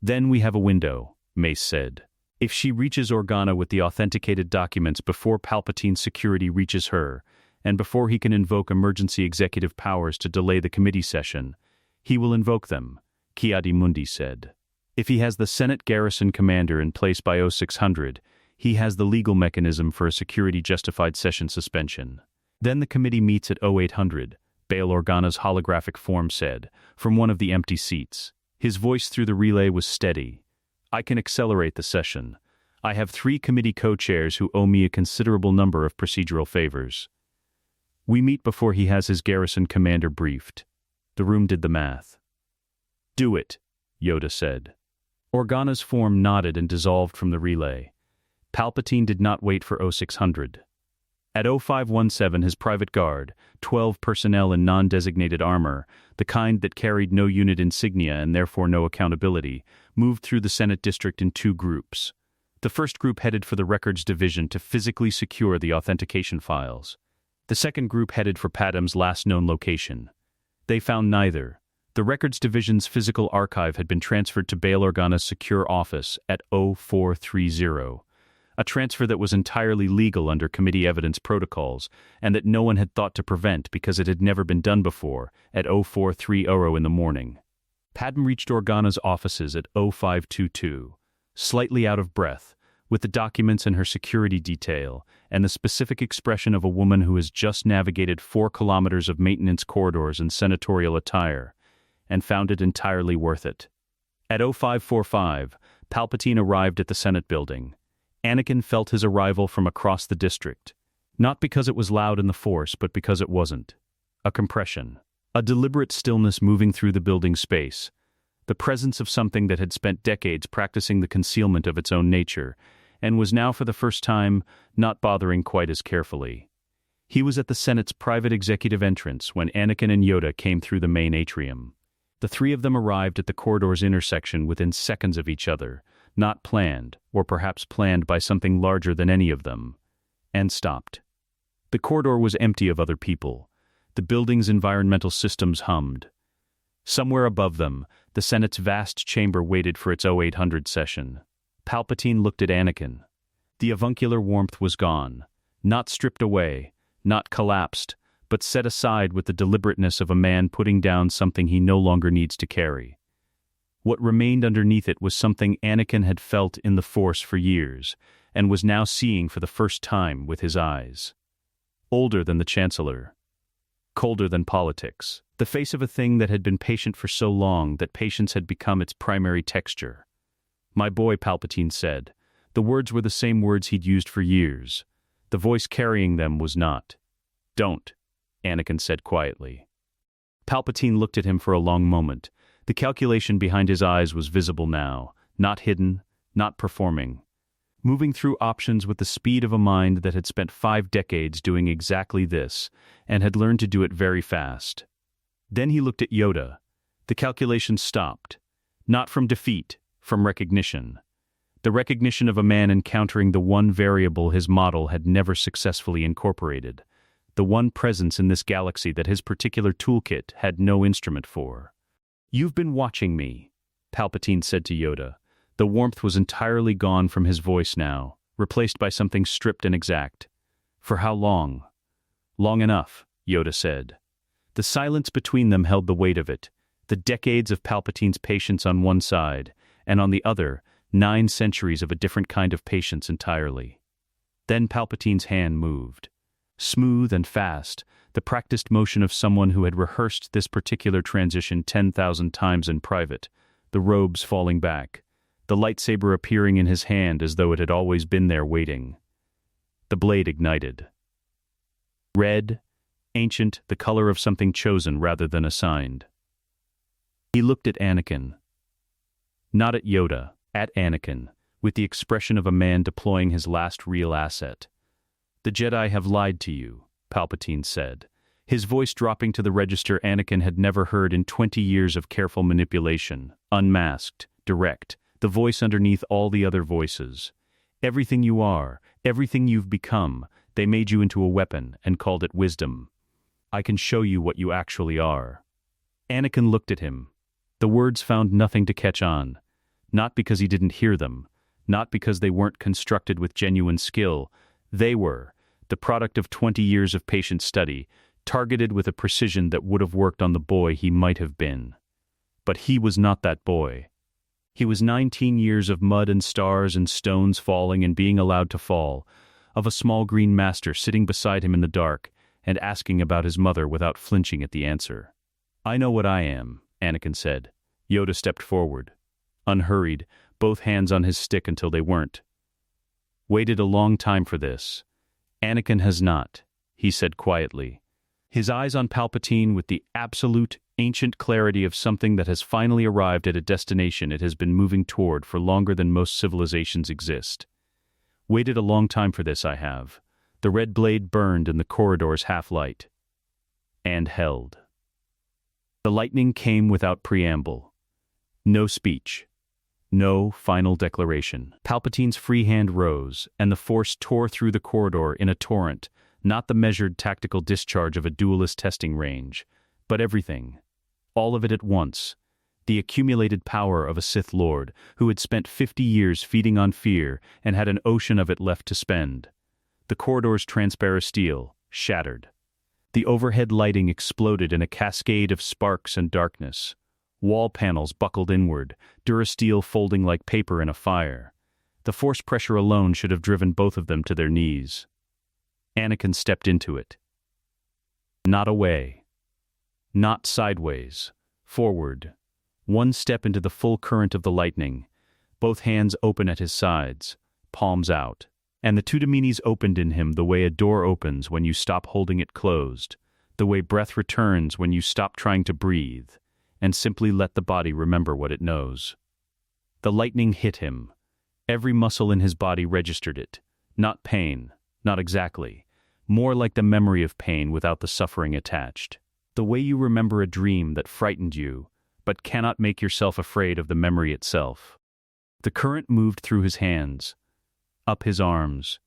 "Then we have a window," Mace said. "If she reaches Organa with the authenticated documents before Palpatine's security reaches her, and before he can invoke emergency executive powers to delay the committee session, he will invoke them," Ki-Adi-Mundi said. "If he has the Senate garrison commander in place by 0600, he has the legal mechanism for a security-justified session suspension. Then the committee meets at 0800, Bail Organa's holographic form said, from one of the empty seats. His voice through the relay was steady. "I can accelerate the session. I have 3 committee co-chairs who owe me a considerable number of procedural favors. We meet before he has his garrison commander briefed." The room did the math. "Do it," Yoda said. Organa's form nodded and dissolved from the relay. Palpatine did not wait for 0600. At 0517 his private guard, 12 personnel in non-designated armor, the kind that carried no unit insignia and therefore no accountability, moved through the Senate district in 2 groups. The first group headed for the Records Division to physically secure the authentication files. The second group headed for Padmé's last known location. They found neither. The Records Division's physical archive had been transferred to Bail Organa's secure office at 0430. A transfer that was entirely legal under committee evidence protocols, and that no one had thought to prevent because it had never been done before, at 0430 in the morning. Padmé reached Organa's offices at 0522, slightly out of breath, with the documents and her security detail, and the specific expression of a woman who has just navigated 4 kilometers of maintenance corridors in senatorial attire, and found it entirely worth it. At 0545, Palpatine arrived at the Senate building. Anakin felt his arrival from across the district, not because it was loud in the Force, but because it wasn't. A compression, a deliberate stillness moving through the building space, the presence of something that had spent decades practicing the concealment of its own nature, and was now for the first time not bothering quite as carefully. He was at the Senate's private executive entrance when Anakin and Yoda came through the main atrium. The 3 of them arrived at the corridor's intersection within seconds of each other, not planned, or perhaps planned by something larger than any of them, and stopped. The corridor was empty of other people. The building's environmental systems hummed. Somewhere above them, the Senate's vast chamber waited for its 0800 session. Palpatine looked at Anakin. The avuncular warmth was gone, not stripped away, not collapsed, but set aside with the deliberateness of a man putting down something he no longer needs to carry. What remained underneath it was something Anakin had felt in the Force for years, and was now seeing for the first time with his eyes. Older than the Chancellor. Colder than politics. The face of a thing that had been patient for so long that patience had become its primary texture. "My boy," Palpatine said. The words were the same words he'd used for years. The voice carrying them was not. "Don't," Anakin said quietly. Palpatine looked at him for a long moment. The calculation behind his eyes was visible now, not hidden, not performing. Moving through options with the speed of a mind that had spent 5 decades doing exactly this, and had learned to do it very fast. Then he looked at Yoda. The calculation stopped. Not from defeat, from recognition. The recognition of a man encountering the one variable his model had never successfully incorporated. The one presence in this galaxy that his particular toolkit had no instrument for. "You've been watching me," Palpatine said to Yoda. The warmth was entirely gone from his voice now, replaced by something stripped and exact. "For how long?" "Long enough," Yoda said. The silence between them held the weight of it, the decades of Palpatine's patience on one side, and on the other, 9 centuries of a different kind of patience entirely. Then Palpatine's hand moved. Smooth and fast, the practiced motion of someone who had rehearsed this particular transition 10,000 times in private, the robes falling back, the lightsaber appearing in his hand as though it had always been there waiting. The blade ignited. Red, ancient, the color of something chosen rather than assigned. He looked at Anakin. Not at Yoda, at Anakin, with the expression of a man deploying his last real asset. "The Jedi have lied to you," Palpatine said, his voice dropping to the register Anakin had never heard in 20 years of careful manipulation, unmasked, direct, the voice underneath all the other voices. "Everything you are, everything you've become, they made you into a weapon and called it wisdom. I can show you what you actually are." Anakin looked at him. The words found nothing to catch on, not because he didn't hear them, not because they weren't constructed with genuine skill. They were, the product of 20 years of patient study, targeted with a precision that would have worked on the boy he might have been. But he was not that boy. He was 19 years of mud and stars and stones falling and being allowed to fall, of a small green master sitting beside him in the dark and asking about his mother without flinching at the answer. "I know what I am," Anakin said. Yoda stepped forward, unhurried, both hands on his stick until they weren't. "Waited a long time for this. Anakin has not," he said quietly, his eyes on Palpatine with the absolute, ancient clarity of something that has finally arrived at a destination it has been moving toward for longer than most civilizations exist. "Waited a long time for this, I have." The red blade burned in the corridor's half-light. And held. The lightning came without preamble. No speech. No final declaration. Palpatine's free hand rose, and the Force tore through the corridor in a torrent, not the measured tactical discharge of a duelist testing range, but everything. All of it at once. The accumulated power of a Sith Lord who had spent 50 years feeding on fear and had an ocean of it left to spend. The corridor's transparent steel shattered. The overhead lighting exploded in a cascade of sparks and darkness. Wall panels buckled inward, durasteel folding like paper in a fire. The force pressure alone should have driven both of them to their knees. Anakin stepped into it. Not away. Not sideways. Forward. One step into the full current of the lightning, both hands open at his sides, palms out. And the Tudaminis opened in him the way a door opens when you stop holding it closed, the way breath returns when you stop trying to breathe, and simply let the body remember what it knows. The lightning hit him. Every muscle in his body registered it. Not pain, not exactly. More like the memory of pain without the suffering attached. The way you remember a dream that frightened you, but cannot make yourself afraid of the memory itself. The current moved through his hands, up his arms,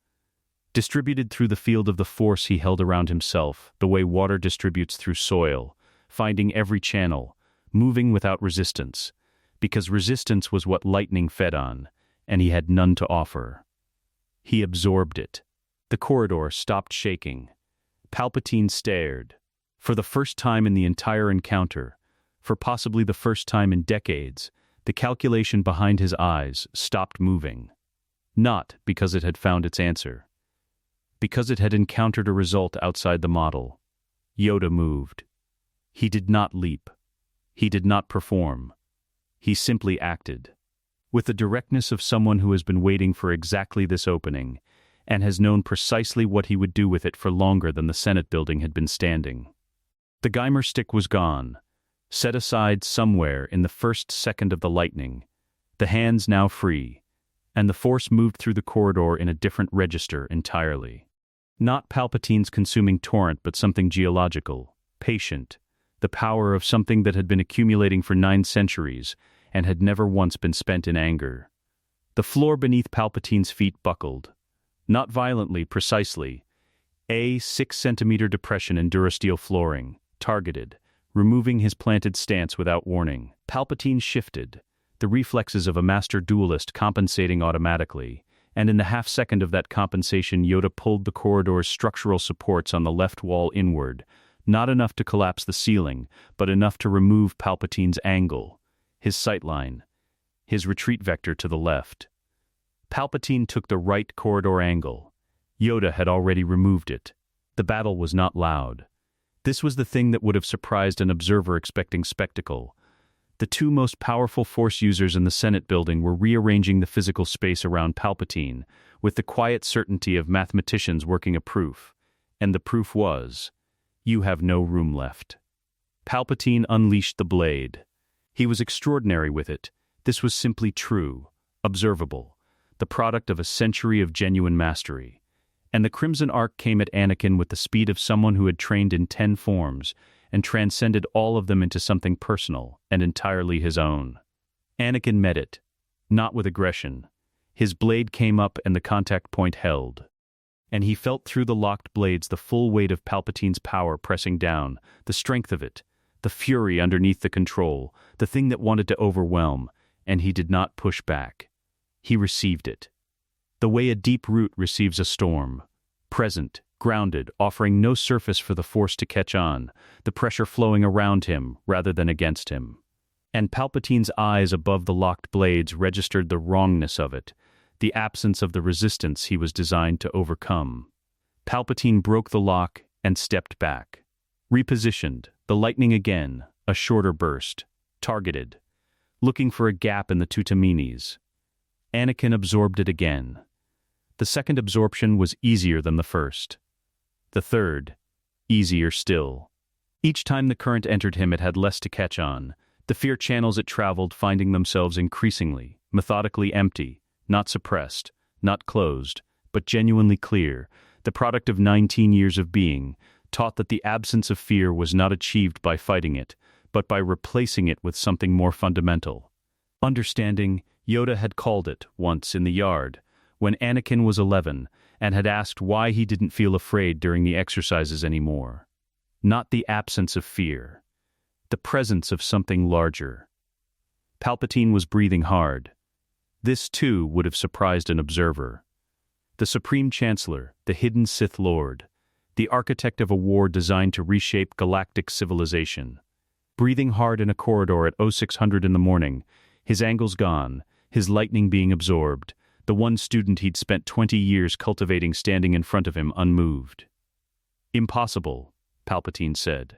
distributed through the field of the force he held around himself, the way water distributes through soil, finding every channel, moving without resistance, because resistance was what lightning fed on, and he had none to offer. He absorbed it. The corridor stopped shaking. Palpatine stared. For the first time in the entire encounter, for possibly the first time in decades, the calculation behind his eyes stopped moving. Not because it had found its answer. Because it had encountered a result outside the model. Yoda moved. He did not leap. He did not perform. He simply acted. With the directness of someone who has been waiting for exactly this opening, and has known precisely what he would do with it for longer than the Senate building had been standing. The Geimer stick was gone, set aside somewhere in the first second of the lightning, the hands now free, and the force moved through the corridor in a different register entirely. Not Palpatine's consuming torrent, but something geological, patient, the power of something that had been accumulating for 9 centuries and had never once been spent in anger. The floor beneath Palpatine's feet buckled. Not violently, precisely. A 6-centimeter depression in durasteel flooring, targeted, removing his planted stance without warning. Palpatine shifted, the reflexes of a master duelist compensating automatically, and in the half-second of that compensation Yoda pulled the corridor's structural supports on the left wall inward, not enough to collapse the ceiling, but enough to remove Palpatine's angle, his sightline, his retreat vector to the left. Palpatine took the right corridor angle. Yoda had already removed it. The battle was not loud. This was the thing that would have surprised an observer expecting spectacle. The two most powerful Force users in the Senate building were rearranging the physical space around Palpatine, with the quiet certainty of mathematicians working a proof. And the proof was, you have no room left. Palpatine unleashed the blade. He was extraordinary with it. This was simply true, observable. the product of a century of genuine mastery. And the Crimson Arc came at Anakin with the speed of someone who had trained in 10 forms and transcended all of them into something personal and entirely his own. Anakin met it, not with aggression. His blade came up and the contact point held. And he felt through the locked blades the full weight of Palpatine's power pressing down, the strength of it, the fury underneath the control, the thing that wanted to overwhelm, and he did not push back. He received it. The way a deep root receives a storm. Present, grounded, offering no surface for the force to catch on, the pressure flowing around him rather than against him. And Palpatine's eyes above the locked blades registered the wrongness of it, the absence of the resistance he was designed to overcome. Palpatine broke the lock and stepped back. Repositioned, the lightning again, a shorter burst. Targeted. Looking for a gap in the two Taminis. Anakin absorbed it again. The second absorption was easier than the first. The third, easier still. Each time the current entered him it had less to catch on, the fear channels it traveled finding themselves increasingly, methodically empty, not suppressed, not closed, but genuinely clear, the product of 19 years of being, taught that the absence of fear was not achieved by fighting it, but by replacing it with something more fundamental. Understanding, Yoda had called it, once in the yard, when Anakin was 11, and had asked why he didn't feel afraid during the exercises anymore. Not the absence of fear. The presence of something larger. Palpatine was breathing hard. This, too, would have surprised an observer. The Supreme Chancellor, the hidden Sith Lord, the architect of a war designed to reshape galactic civilization. Breathing hard in a corridor at 0600 in the morning, his angles gone, his lightning being absorbed, the one student he'd spent 20 years cultivating standing in front of him unmoved. Impossible, Palpatine said.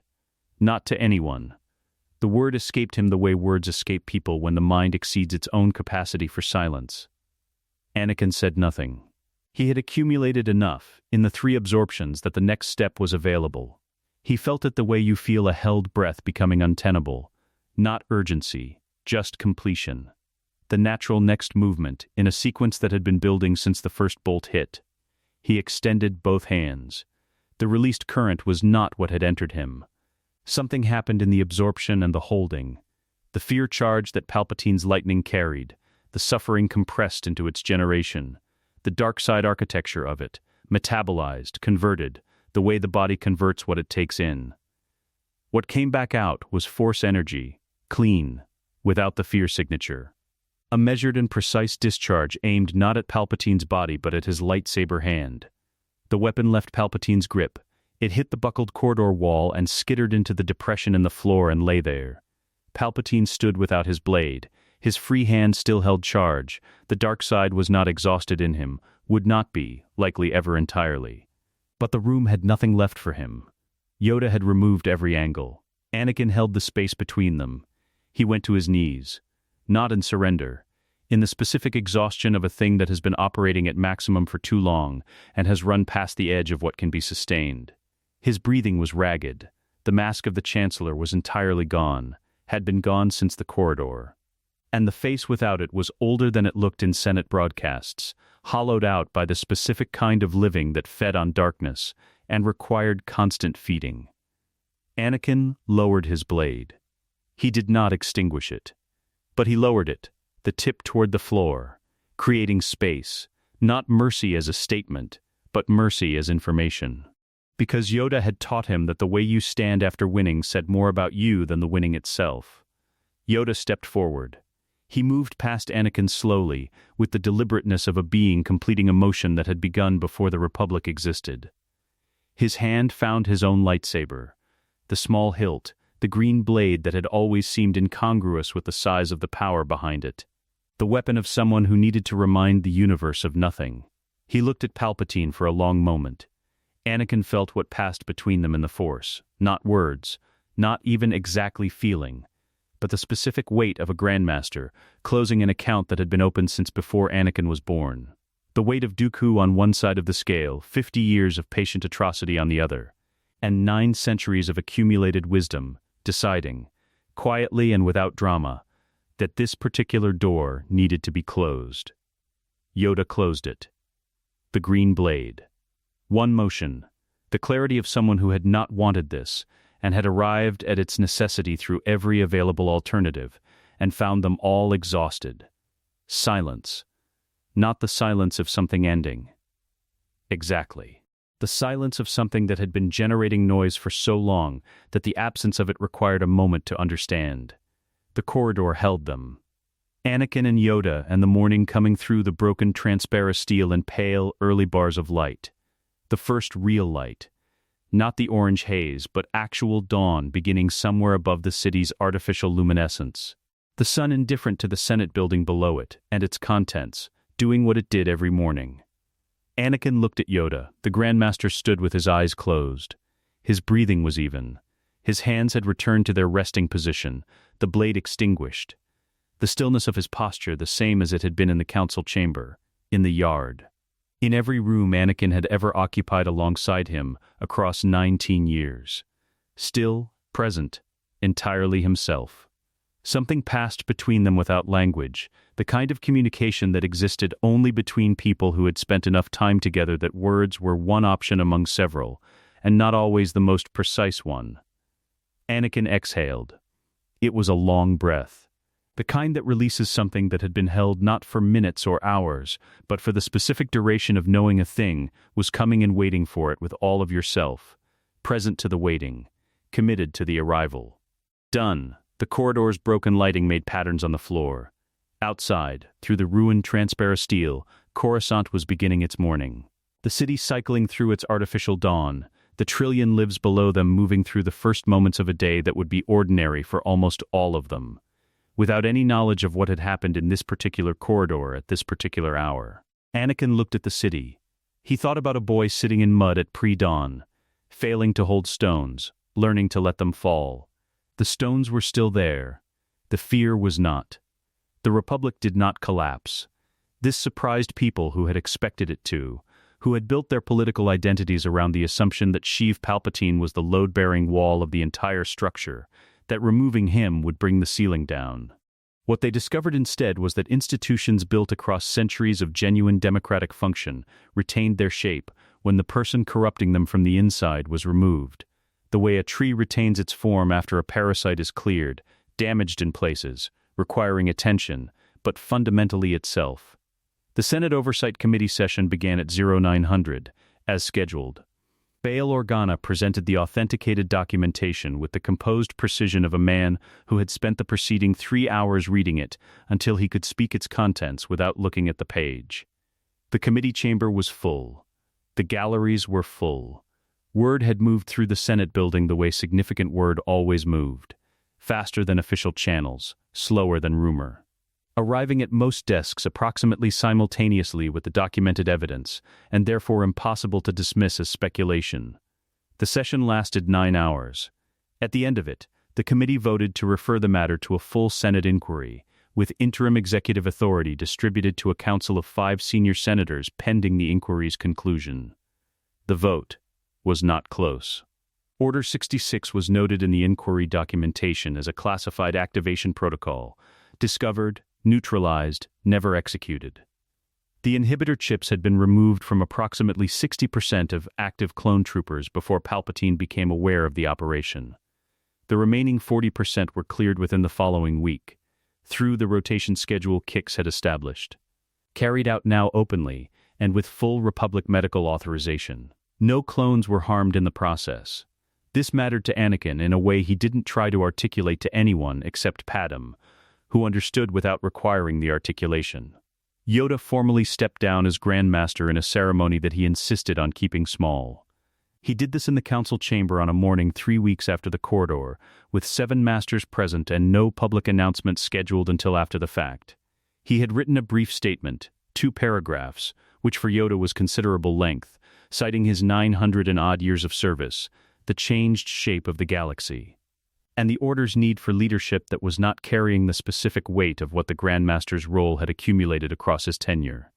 Not to anyone. The word escaped him the way words escape people when the mind exceeds its own capacity for silence. Anakin said nothing. He had accumulated enough, in the 3 absorptions, that the next step was available. He felt it the way you feel a held breath becoming untenable. Not urgency, just completion. The natural next movement, in a sequence that had been building since the first bolt hit. He extended both hands. The released current was not what had entered him. Something happened in the absorption and the holding. The fear charge that Palpatine's lightning carried, the suffering compressed into its generation, the dark side architecture of it, metabolized, converted, the way the body converts what it takes in. What came back out was force energy, clean, without the fear signature. A measured and precise discharge aimed not at Palpatine's body but at his lightsaber hand. The weapon left Palpatine's grip. It hit the buckled corridor wall and skittered into the depression in the floor and lay there. Palpatine stood without his blade. His free hand still held charge. The dark side was not exhausted in him, would not be, likely ever entirely. But the room had nothing left for him. Yoda had removed every angle. Anakin held the space between them. He went to his knees. Not in surrender. In the specific exhaustion of a thing that has been operating at maximum for too long and has run past the edge of what can be sustained. His breathing was ragged. The mask of the Chancellor was entirely gone, had been gone since the corridor. And the face without it was older than it looked in Senate broadcasts, hollowed out by the specific kind of living that fed on darkness and required constant feeding. Anakin lowered his blade. He did not extinguish it. But he lowered it, the tip toward the floor, creating space, not mercy as a statement, but mercy as information. Because Yoda had taught him that the way you stand after winning said more about you than the winning itself. Yoda stepped forward. He moved past Anakin slowly, with the deliberateness of a being completing a motion that had begun before the Republic existed. His hand found his own lightsaber, the small hilt, the green blade that had always seemed incongruous with the size of the power behind it. The weapon of someone who needed to remind the universe of nothing. He looked at Palpatine for a long moment. Anakin felt what passed between them in the Force, not words, not even exactly feeling, but the specific weight of a Grandmaster, closing an account that had been opened since before Anakin was born. The weight of Dooku on one side of the scale, 50 years of patient atrocity on the other, and 9 centuries of accumulated wisdom, deciding, quietly and without drama, that this particular door needed to be closed. Yoda closed it. The green blade. One motion. The clarity of someone who had not wanted this, and had arrived at its necessity through every available alternative, and found them all exhausted. Silence. Not the silence of something ending. Exactly. The silence of something that had been generating noise for so long that the absence of it required a moment to understand. The corridor held them. Anakin and Yoda and the morning coming through the broken transparent steel in pale, early bars of light. The first real light. Not the orange haze, but actual dawn beginning somewhere above the city's artificial luminescence. The sun indifferent to the Senate building below it and its contents, doing what it did every morning. Anakin looked at Yoda. The Grandmaster stood with his eyes closed. His breathing was even. His hands had returned to their resting position, the blade extinguished. The stillness of his posture the same as it had been in the council chamber, in the yard. In every room Anakin had ever occupied alongside him across 19 years. Still, present, entirely himself. Something passed between them without language, the kind of communication that existed only between people who had spent enough time together that words were one option among several, and not always the most precise one. Anakin exhaled. It was a long breath. The kind that releases something that had been held not for minutes or hours, but for the specific duration of knowing a thing was coming and waiting for it with all of yourself, present to the waiting, committed to the arrival. Done. The corridor's broken lighting made patterns on the floor. Outside, through the ruined transparent steel, Coruscant was beginning its morning. The city cycling through its artificial dawn, the trillion lives below them moving through the first moments of a day that would be ordinary for almost all of them, without any knowledge of what had happened in this particular corridor at this particular hour. Anakin looked at the city. He thought about a boy sitting in mud at pre-dawn, failing to hold stones, learning to let them fall. The stones were still there. The fear was not. The Republic did not collapse. This surprised people who had expected it to, who had built their political identities around the assumption that Sheev Palpatine was the load-bearing wall of the entire structure, that removing him would bring the ceiling down. What they discovered instead was that institutions built across centuries of genuine democratic function retained their shape when the person corrupting them from the inside was removed. The way a tree retains its form after a parasite is cleared, damaged in places, requiring attention, but fundamentally itself. The Senate Oversight Committee session began at 0900, as scheduled. Bail Organa presented the authenticated documentation with the composed precision of a man who had spent the preceding 3 hours reading it until he could speak its contents without looking at the page. The committee chamber was full. The galleries were full. Word had moved through the Senate building the way significant word always moved, faster than official channels, slower than rumor. Arriving at most desks approximately simultaneously with the documented evidence, and therefore impossible to dismiss as speculation. The session lasted 9 hours. At the end of it, the committee voted to refer the matter to a full Senate inquiry, with interim executive authority distributed to a council of 5 senior senators pending the inquiry's conclusion. The vote was not close. Order 66 was noted in the inquiry documentation as a classified activation protocol, discovered, neutralized, never executed. The inhibitor chips had been removed from approximately 60% of active clone troopers before Palpatine became aware of the operation. The remaining 40% were cleared within the following week, through the rotation schedule Kix had established. Carried out now openly, and with full Republic medical authorization. No clones were harmed in the process. This mattered to Anakin in a way he didn't try to articulate to anyone except Padmé, who understood without requiring the articulation. Yoda formally stepped down as Grand Master in a ceremony that he insisted on keeping small. He did this in the council chamber on a morning 3 weeks after the corridor, with 7 masters present and no public announcement scheduled until after the fact. He had written a brief statement, 2 paragraphs, which for Yoda was considerable length, citing his 900 and odd years of service, the changed shape of the galaxy, and the Order's need for leadership that was not carrying the specific weight of what the Grand Master's role had accumulated across his tenure.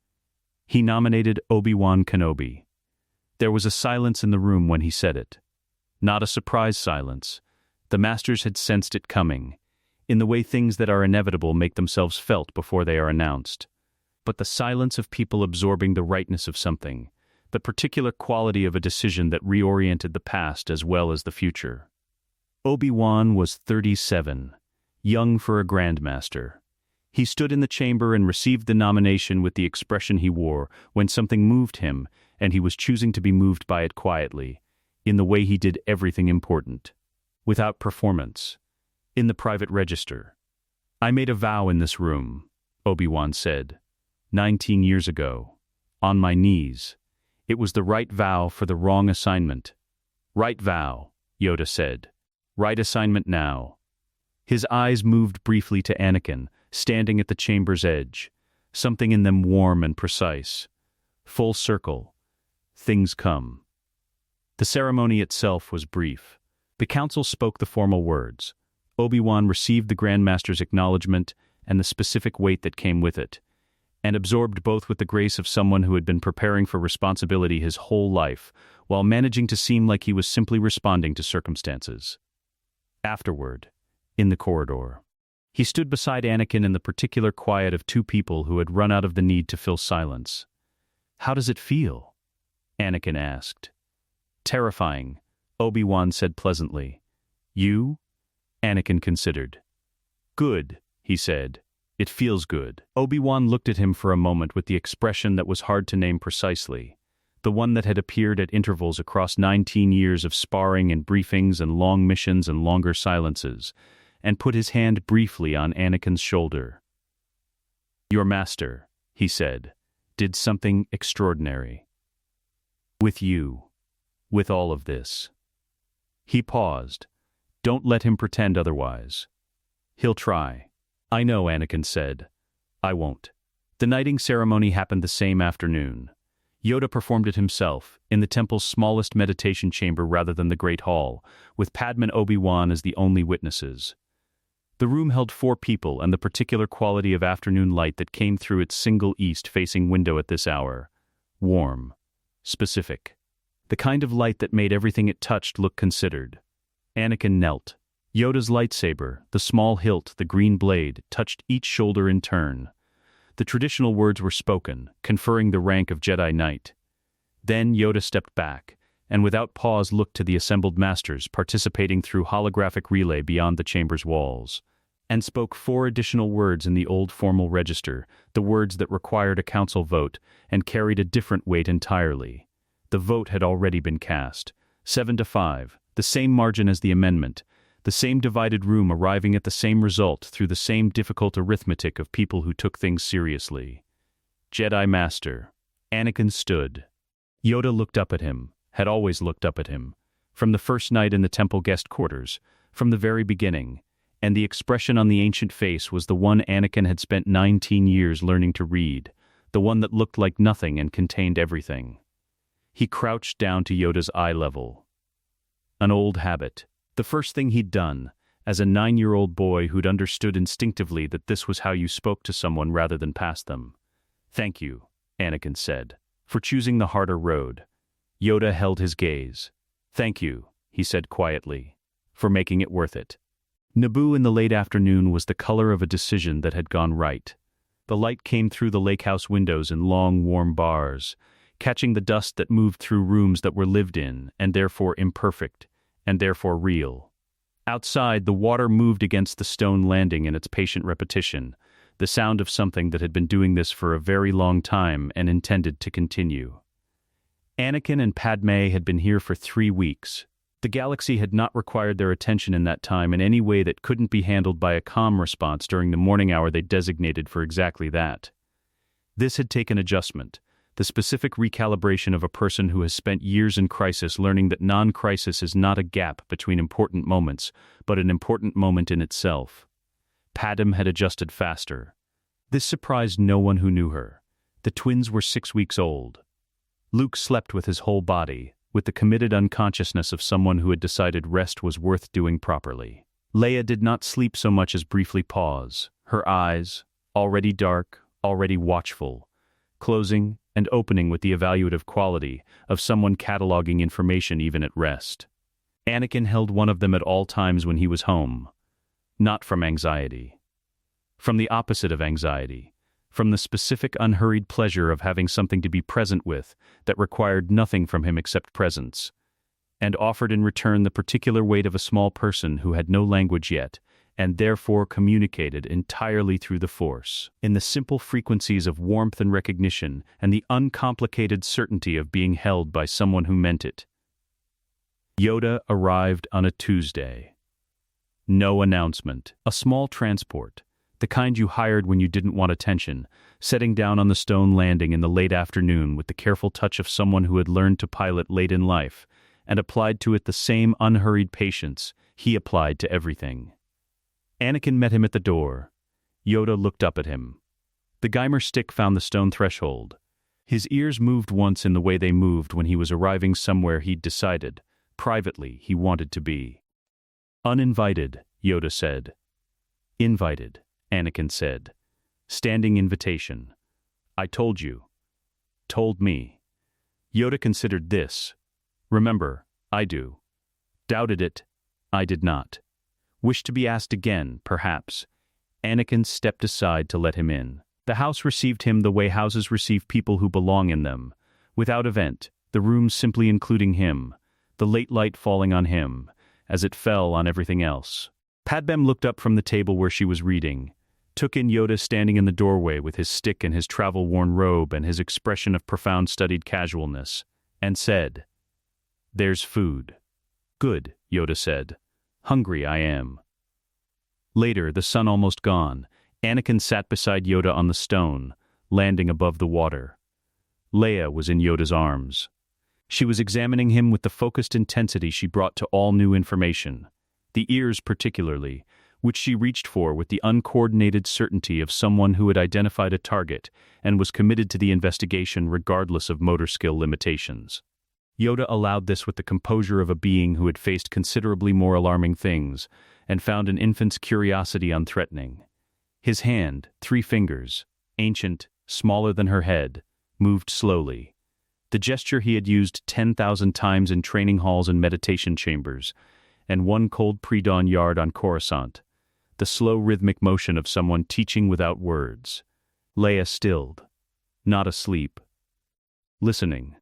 He nominated Obi-Wan Kenobi. There was a silence in the room when he said it. Not a surprise silence. The Masters had sensed it coming, in the way things that are inevitable make themselves felt before they are announced. but the silence of people absorbing the rightness of something, the particular quality of a decision that reoriented the past as well as the future. Obi-Wan was 37, young for a Grandmaster. He stood in the chamber and received the nomination with the expression he wore when something moved him, and he was choosing to be moved by it quietly, in the way he did everything important. Without performance. In the private register. "I made a vow in this room," Obi-Wan said, 19 years ago, on my knees. It was the right vow for the wrong assignment. "Right vow," Yoda said. "Right assignment now." His eyes moved briefly to Anakin, standing at the chamber's edge, something in them warm and precise. Full circle. Things come. The ceremony itself was brief. The council spoke the formal words. Obi-Wan received the Grandmaster's acknowledgement and the specific weight that came with it, and absorbed both with the grace of someone who had been preparing for responsibility his whole life, while managing to seem like he was simply responding to circumstances. Afterward, in the corridor, he stood beside Anakin in the particular quiet of two people who had run out of the need to fill silence. "How does it feel?" Anakin asked. "Terrifying," Obi-Wan said pleasantly. "You?" Anakin considered. "Good," he said. "It feels good." Obi-Wan looked at him for a moment with the expression that was hard to name precisely, the one that had appeared at intervals across 19 years of sparring and briefings and long missions and longer silences, and put his hand briefly on Anakin's shoulder. "Your master," he said, "did something extraordinary. With you. With all of this." He paused. "Don't let him pretend otherwise. He'll try." "I know," Anakin said. "I won't." The knighting ceremony happened the same afternoon. Yoda performed it himself, in the temple's smallest meditation chamber rather than the Great Hall, with Padmé and Obi-Wan as the only witnesses. The room held 4 people and the particular quality of afternoon light that came through its single east-facing window at this hour. Warm. Specific. The kind of light that made everything it touched look considered. Anakin knelt. Yoda's lightsaber, the small hilt, the green blade, touched each shoulder in turn. The traditional words were spoken, conferring the rank of Jedi Knight. Then Yoda stepped back, and without pause looked to the assembled masters participating through holographic relay beyond the chamber's walls, and spoke 4 additional words in the old formal register, the words that required a council vote and carried a different weight entirely. The vote had already been cast, 7-5, the same margin as the amendment, the same divided room arriving at the same result through the same difficult arithmetic of people who took things seriously. Jedi Master. Anakin stood. Yoda looked up at him, had always looked up at him, from the first night in the temple guest quarters, from the very beginning, and the expression on the ancient face was the one Anakin had spent 19 years learning to read, the one that looked like nothing and contained everything. He crouched down to Yoda's eye level. An old habit. The first thing he'd done, as a 9-year-old boy who'd understood instinctively that this was how you spoke to someone rather than past them. "Thank you," Anakin said, "for choosing the harder road." Yoda held his gaze. "Thank you," he said quietly, "for making it worth it." Naboo in the late afternoon was the color of a decision that had gone right. The light came through the lakehouse windows in long, warm bars, catching the dust that moved through rooms that were lived in, and therefore imperfect, and therefore real. Outside, the water moved against the stone landing in its patient repetition, the sound of something that had been doing this for a very long time and intended to continue. Anakin and Padmé had been here for 3 weeks. The galaxy had not required their attention in that time in any way that couldn't be handled by a calm response during the morning hour they designated for exactly that. This had taken adjustment, the specific recalibration of a person who has spent years in crisis learning that non-crisis is not a gap between important moments, but an important moment in itself. Padmé had adjusted faster. This surprised no one who knew her. The twins were 6 weeks old. Luke slept with his whole body, with the committed unconsciousness of someone who had decided rest was worth doing properly. Leia did not sleep so much as briefly pause, her eyes, already dark, already watchful, closing and opening with the evaluative quality of someone cataloging information even at rest. Anakin held one of them at all times when he was home. Not from anxiety. From the opposite of anxiety. from the specific unhurried pleasure of having something to be present with that required nothing from him except presence, and offered in return the particular weight of a small person who had no language yet, and therefore communicated entirely through the Force, in the simple frequencies of warmth and recognition and the uncomplicated certainty of being held by someone who meant it. Yoda arrived on a Tuesday. No announcement. A small transport, the kind you hired when you didn't want attention, setting down on the stone landing in the late afternoon with the careful touch of someone who had learned to pilot late in life, and applied to it the same unhurried patience he applied to everything. Anakin met him at the door. Yoda looked up at him. The Geimer stick found the stone threshold. His ears moved once in the way they moved when he was arriving somewhere he'd decided, privately, he wanted to be. Uninvited, Yoda said. Invited, Anakin said. Standing invitation. I told you. Told me. Yoda considered this. Remember, I do. Doubted it. I did not. Wished to be asked again, perhaps. Anakin stepped aside to let him in. The house received him the way houses receive people who belong in them, without event, the room simply including him, the late light falling on him, as it fell on everything else. Padmé looked up from the table where she was reading, took in Yoda standing in the doorway with his stick and his travel-worn robe and his expression of profound studied casualness, and said, "There's food." "Good," Yoda said. "Hungry I am." Later, the sun almost gone, Anakin sat beside Yoda on the stone, landing above the water. Leia was in Yoda's arms. She was examining him with the focused intensity she brought to all new information, the ears particularly, which she reached for with the uncoordinated certainty of someone who had identified a target and was committed to the investigation regardless of motor skill limitations. Yoda allowed this with the composure of a being who had faced considerably more alarming things and found an infant's curiosity unthreatening. His hand, 3 fingers, ancient, smaller than her head, moved slowly. The gesture he had used 10,000 times in training halls and meditation chambers, and one cold pre-dawn yard on Coruscant, the slow rhythmic motion of someone teaching without words. Leia stilled, not asleep, listening.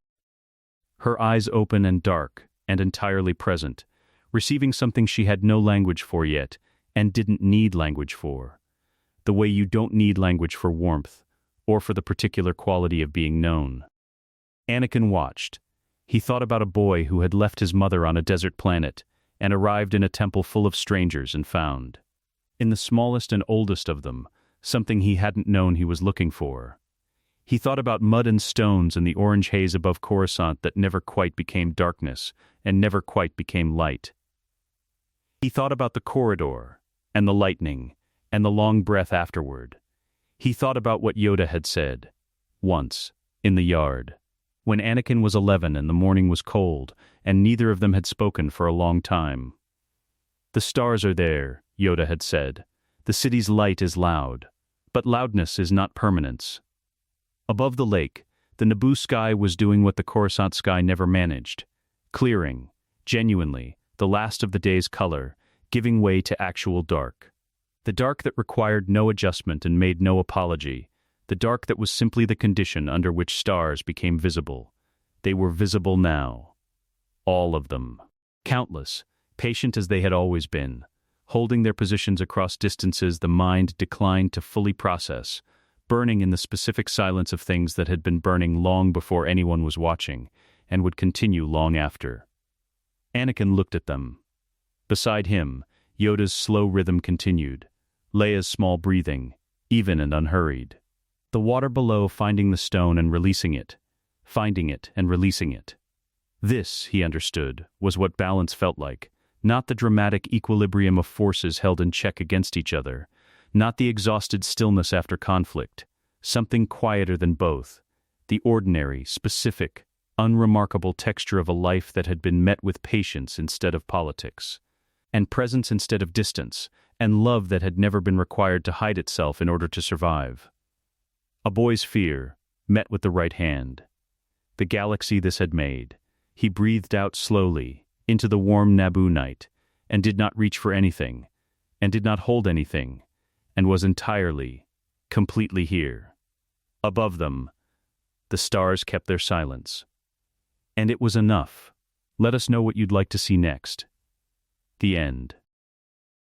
Her eyes open and dark, and entirely present, receiving something she had no language for yet, and didn't need language for. The way you don't need language for warmth, or for the particular quality of being known. Anakin watched. He thought about a boy who had left his mother on a desert planet, and arrived in a temple full of strangers and found, in the smallest and oldest of them, something he hadn't known he was looking for. He thought about mud and stones and the orange haze above Coruscant that never quite became darkness, and never quite became light. He thought about the corridor, and the lightning, and the long breath afterward. He thought about what Yoda had said, once, in the yard, when Anakin was 11 and the morning was cold, and neither of them had spoken for a long time. "The stars are there," Yoda had said. "The city's light is loud, but loudness is not permanence." Above the lake, the Naboo sky was doing what the Coruscant sky never managed, clearing, genuinely, the last of the day's color, giving way to actual dark. The dark that required no adjustment and made no apology, the dark that was simply the condition under which stars became visible. They were visible now. All of them. Countless, patient as they had always been, holding their positions across distances the mind declined to fully process, burning in the specific silence of things that had been burning long before anyone was watching, and would continue long after. Anakin looked at them. Beside him, Yoda's slow rhythm continued, Leia's small breathing, even and unhurried. The water below finding the stone and releasing it, finding it and releasing it. This, he understood, was what balance felt like, not the dramatic equilibrium of forces held in check against each other, not the exhausted stillness after conflict, something quieter than both, the ordinary, specific, unremarkable texture of a life that had been met with patience instead of politics, and presence instead of distance, and love that had never been required to hide itself in order to survive. A boy's fear, met with the right hand. The galaxy this had made. He breathed out slowly, into the warm Naboo night, and did not reach for anything, and did not hold anything, and was entirely, completely here. Above them, the stars kept their silence. And it was enough. Let us know what you'd like to see next. The end.